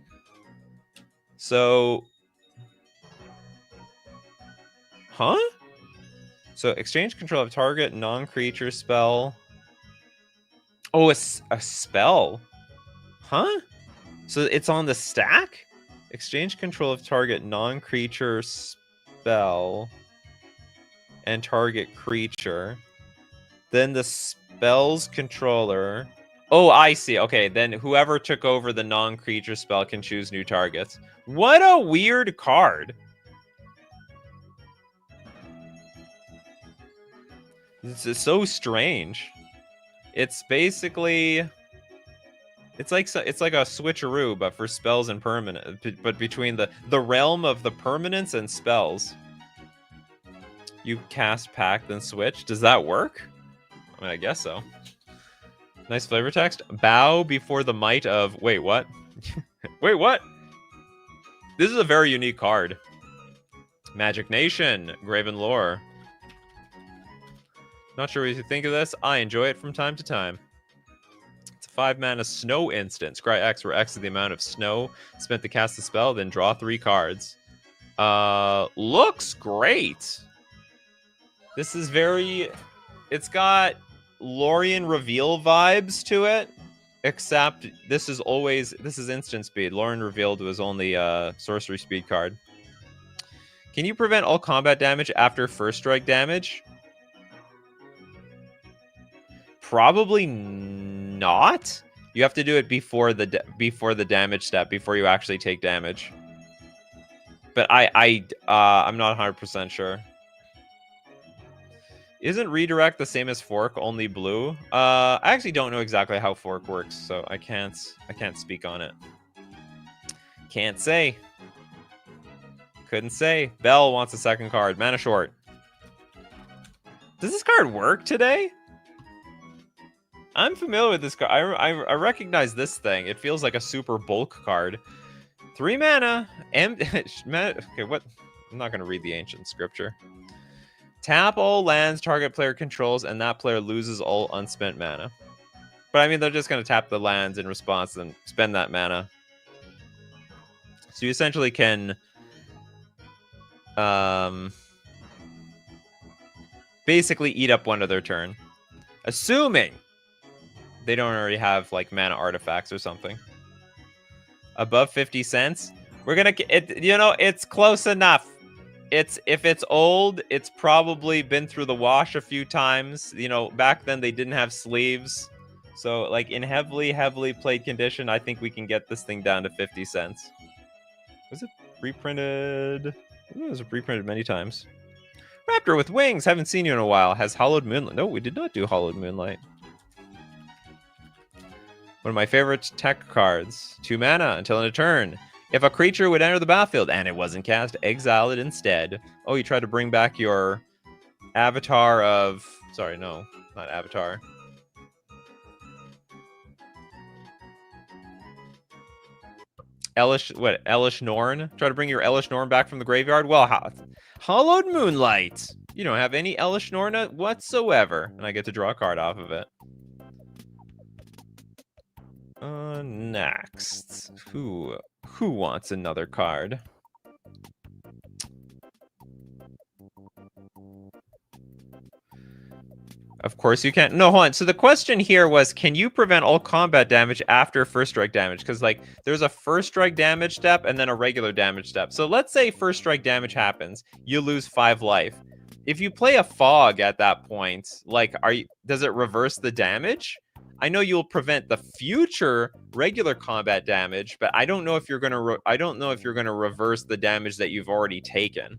So... Huh? So exchange control of target non-creature spell. Oh, a spell. Huh? So it's on the stack? Exchange control of target non-creature spell and target creature. Then the spell's controller. Oh, I see. Okay, then whoever took over the non-creature spell can choose new targets. What a weird card. This is so strange. It's basically... It's like a switcheroo, but for spells and permanent. But between the realm of the permanents and spells. You cast Pact, then switch. Does that work? I mean, I guess so. Nice flavor text. Bow before the might of... Wait, what? Wait, what? This is a very unique card. Magic Nation. Graven Lore. Not sure what you think of this. I enjoy it from time to time. 5 mana snow instant. Scry X, where X is the amount of snow spent to cast the spell, then draw 3 cards. Looks great. This is very... It's got Lorien Reveal vibes to it, except this is instant speed. Lorien Revealed was only a sorcery speed card. Can you prevent all combat damage after first strike damage? Probably not. You have to do it before the damage step, before you actually take damage. But I'm not 100% sure. Isn't redirect the same as fork, only blue? I actually don't know exactly how fork works, so I can't speak on it. Can't say. Couldn't say. Bell wants a second card. Mana short. Does this card work today? I'm familiar with this card. I recognize this thing. It feels like a super bulk card. 3 mana. Okay, what? I'm not going to read the ancient scripture. Tap all lands target player controls, and that player loses all unspent mana. But I mean, they're just going to tap the lands in response and spend that mana. So you essentially can... basically eat up one of their turn. Assuming... they don't already have like mana artifacts or something. Above 50 cents. We're gonna, it's close enough. If it's old, it's probably been through the wash a few times. Back then they didn't have sleeves. So like in heavily played condition, I think we can get this thing down to 50 cents. Was it reprinted? It was reprinted many times. Raptor with wings. Haven't seen you in a while. Has Hollowed Moonlight. No, we did not do Hollowed Moonlight. One of my favorite tech cards. 2 mana until end of turn. If a creature would enter the battlefield and it wasn't cast, exile it instead. Oh, you tried to bring back your avatar of... Sorry, no. Not avatar. Elish Norn? Try to bring your Elish Norn back from the graveyard? Well, Hollowed Moonlight! You don't have any Elish Norn whatsoever. And I get to draw a card off of it. Next. Who wants another card? Of course you can. No, hold on. So the question here was, can you prevent all combat damage after first strike damage? Because like there's a first strike damage step and then a regular damage step. So let's say first strike damage happens, you lose 5 life. If you play a fog at that point, like does it reverse the damage? I know you'll prevent the future regular combat damage, but I don't know if you're gonna reverse the damage that you've already taken.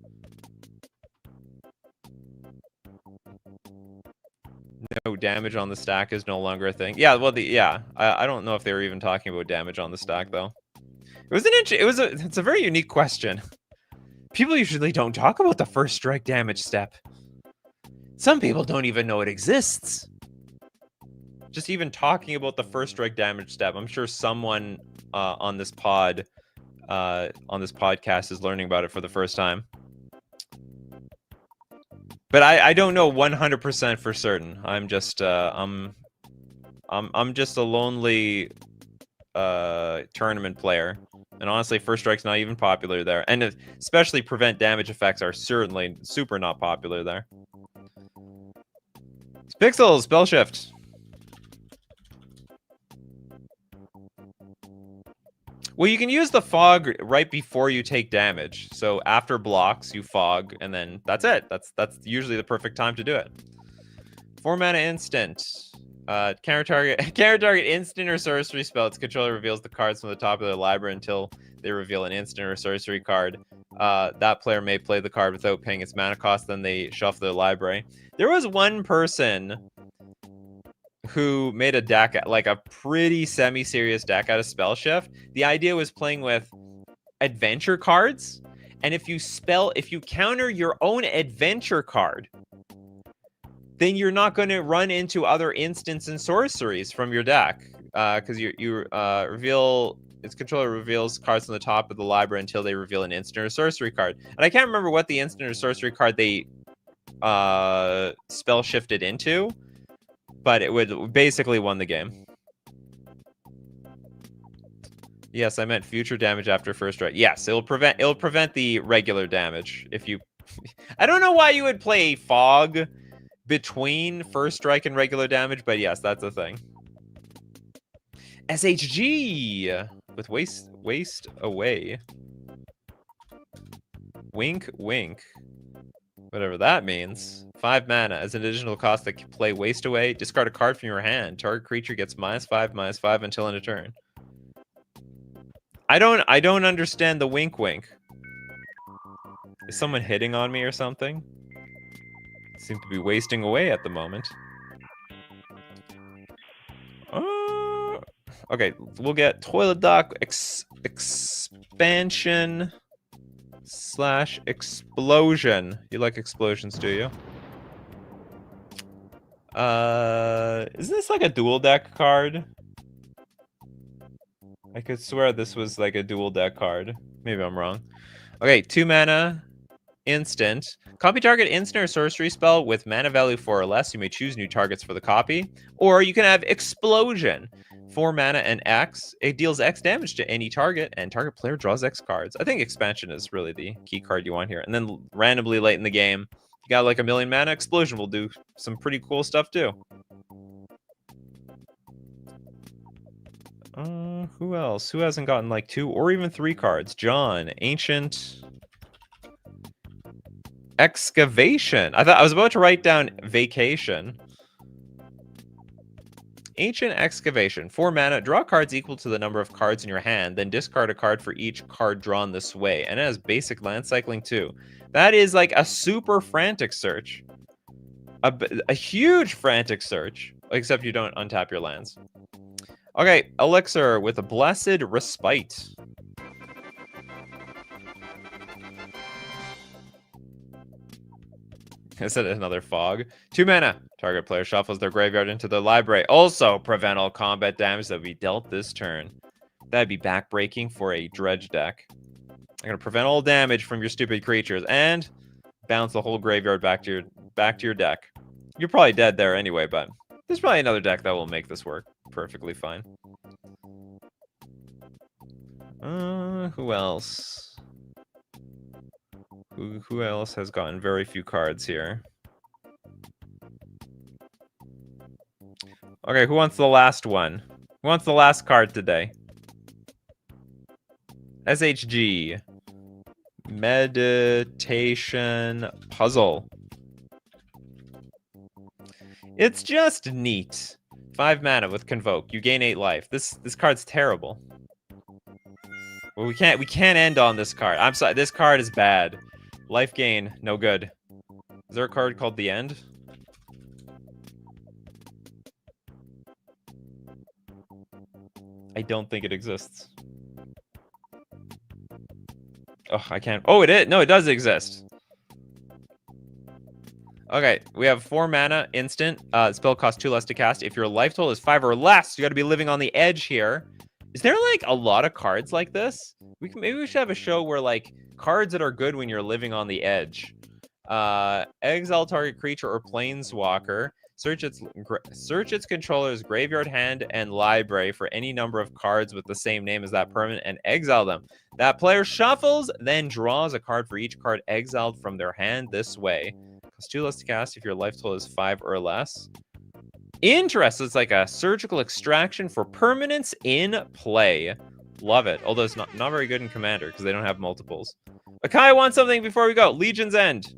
No, damage on the stack is no longer a thing. Yeah, well, I don't know if they were even talking about damage on the stack though. It's a very unique question. People usually don't talk about the first strike damage step. Some people don't even know it exists. Just even talking about the first strike damage step, I'm sure someone on this podcast is learning about it for the first time. But I don't know 100% for certain. I'm just I'm just a lonely tournament player, and honestly, first strike's not even popular there, and especially prevent damage effects are certainly super not popular there. Pixels, spell shift. Well, you can use the fog right before you take damage. So after blocks, you fog, and then that's it. That's usually the perfect time to do it. 4 mana instant. Counter target instant or sorcery spell. Its controller reveals the cards from the top of their library until they reveal an instant or sorcery card. That player may play the card without paying its mana cost, then they shuffle their library. There was one person who made a deck, like a pretty semi-serious deck out of spell shift. The idea was playing with adventure cards, and if you counter your own adventure card, then you're not going to run into other instants and sorceries from your deck, because you reveal its controller reveals cards on the top of the library until they reveal an instant or sorcery card. And I can't remember what the instant or sorcery card they spell shifted into, but it would basically won the game. Yes, I meant future damage after first strike. Yes, it'll prevent the regular damage if you. I don't know why you would play fog between first strike and regular damage, but yes, that's a thing. SHG with waste away. Wink, wink. Whatever that means. 5 mana. As an additional cost to play Waste Away, discard a card from your hand. Target creature gets -5/-5 until end of turn. I don't understand the wink wink. Is someone hitting on me or something? Seem to be wasting away at the moment. Okay, we'll get Toilet Dock expansion / explosion. You like explosions, do you? Is this like a dual deck card? I could swear this was like a dual deck card. Maybe I'm wrong. Okay, 2 mana, instant. Copy target instant or sorcery spell with mana value 4 or less. You may choose new targets for the copy. Or you can have explosion. 4 mana and X. It deals X damage to any target, and target player draws X cards. I think expansion is really the key card you want here. And then randomly late in the game, you got like a million mana, explosion will do some pretty cool stuff too. Who else? Who hasn't gotten like 2 or even 3 cards? John, Ancient Excavation. I was about to write down Vacation. Ancient Excavation. 4 mana. Draw cards equal to the number of cards in your hand, then discard a card for each card drawn this way. And it has basic land cycling too. That is like a super frantic search. A huge frantic search. Except you don't untap your lands. Okay, Elixir with a Blessed Respite. Is it another fog? 2 mana. Target player shuffles their graveyard into their library. Also prevent all combat damage that will be dealt this turn. That'd be backbreaking for a dredge deck. I'm gonna prevent all damage from your stupid creatures and bounce the whole graveyard back to your deck. You're probably dead there anyway, but there's probably another deck that will make this work perfectly fine. Who else? Who else has gotten very few cards here? Okay, who wants the last one? Who wants the last card today? SHG. Meditation puzzle. It's just neat. 5 mana with Convoke. You gain 8 life. This card's terrible. Well, we can't end on this card. I'm sorry, this card is bad. Life gain, no good. Is there a card called The End? I don't think it exists. Oh, I can't. Oh, it is. No, it does exist. Okay, we have 4 mana, instant. Spell costs 2 less to cast. If your life total is 5 or less, you got to be living on the edge here. Is there like a lot of cards like this? Maybe we should have a show where like cards that are good when you're living on the edge. Exile target creature or planeswalker. Search its controller's graveyard, hand, and library for any number of cards with the same name as that permanent and exile them. That player shuffles, then draws a card for each card exiled from their hand this way. Costs 2 less to cast if your life total is 5 or less. Interesting. It's like a surgical extraction for permanents in play. Love it. Although it's not very good in Commander because they don't have multiples. Akai wants something before we go. Legion's End.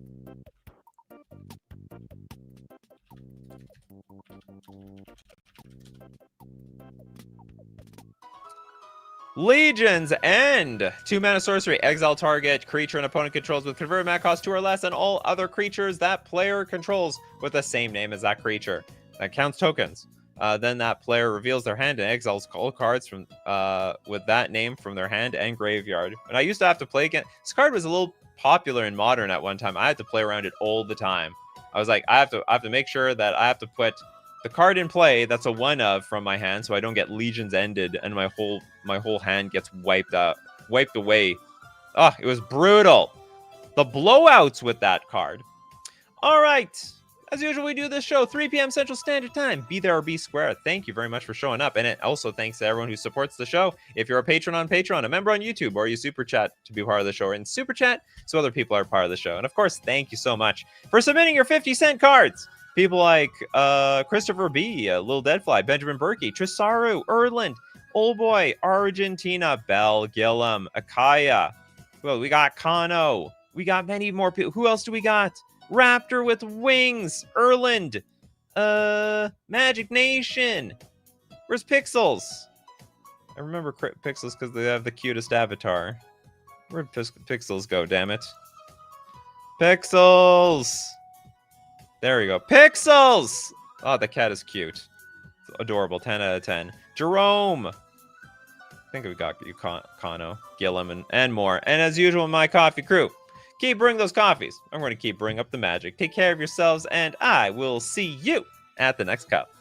Legion's End. 2 mana sorcery. Exile target creature an opponent controls with converted mana cost 2 or less, and all other creatures that player controls with the same name as that creature. That counts tokens. Then that player reveals their hand and exiles all cards from with that name from their hand and graveyard. And I used to have to play again. This card was a little popular in Modern at one time. I had to play around it all the time. I was like, I have to make sure that I have to put the card in play that's a 1/of from my hand, so I don't get Legions Ended and my whole hand gets wiped away. Ah, it was brutal. The blowouts with that card. All right. As usual, we do this show 3 p.m. Central Standard Time. Be there or be square. Thank you very much for showing up. And it also thanks to everyone who supports the show. If you're a patron on Patreon, a member on YouTube, or you super chat to be part of the show, or in super chat so other people are part of the show. And of course, thank you so much for submitting your 50-cent cards. People like Christopher B, Lil Deadfly, Benjamin Berkey, Trisaru, Erland, Old Boy, Argentina, Bell, Gillum, Akaya. Well, we got Kano. We got many more people. Who else do we got? Raptor with Wings, Erland, Magic Nation. Where's Pixels? I remember Pixels because they have the cutest avatar. Where'd Pixels go, damn it? Pixels! There we go. Pixels! Oh, the cat is cute. It's adorable. 10 out of 10. Jerome! I think we got you, Kano, Gillum, and more. And as usual, my coffee crew. Keep brewing those coffees. I'm going to keep brewing up the magic. Take care of yourselves, and I will see you at the next cup.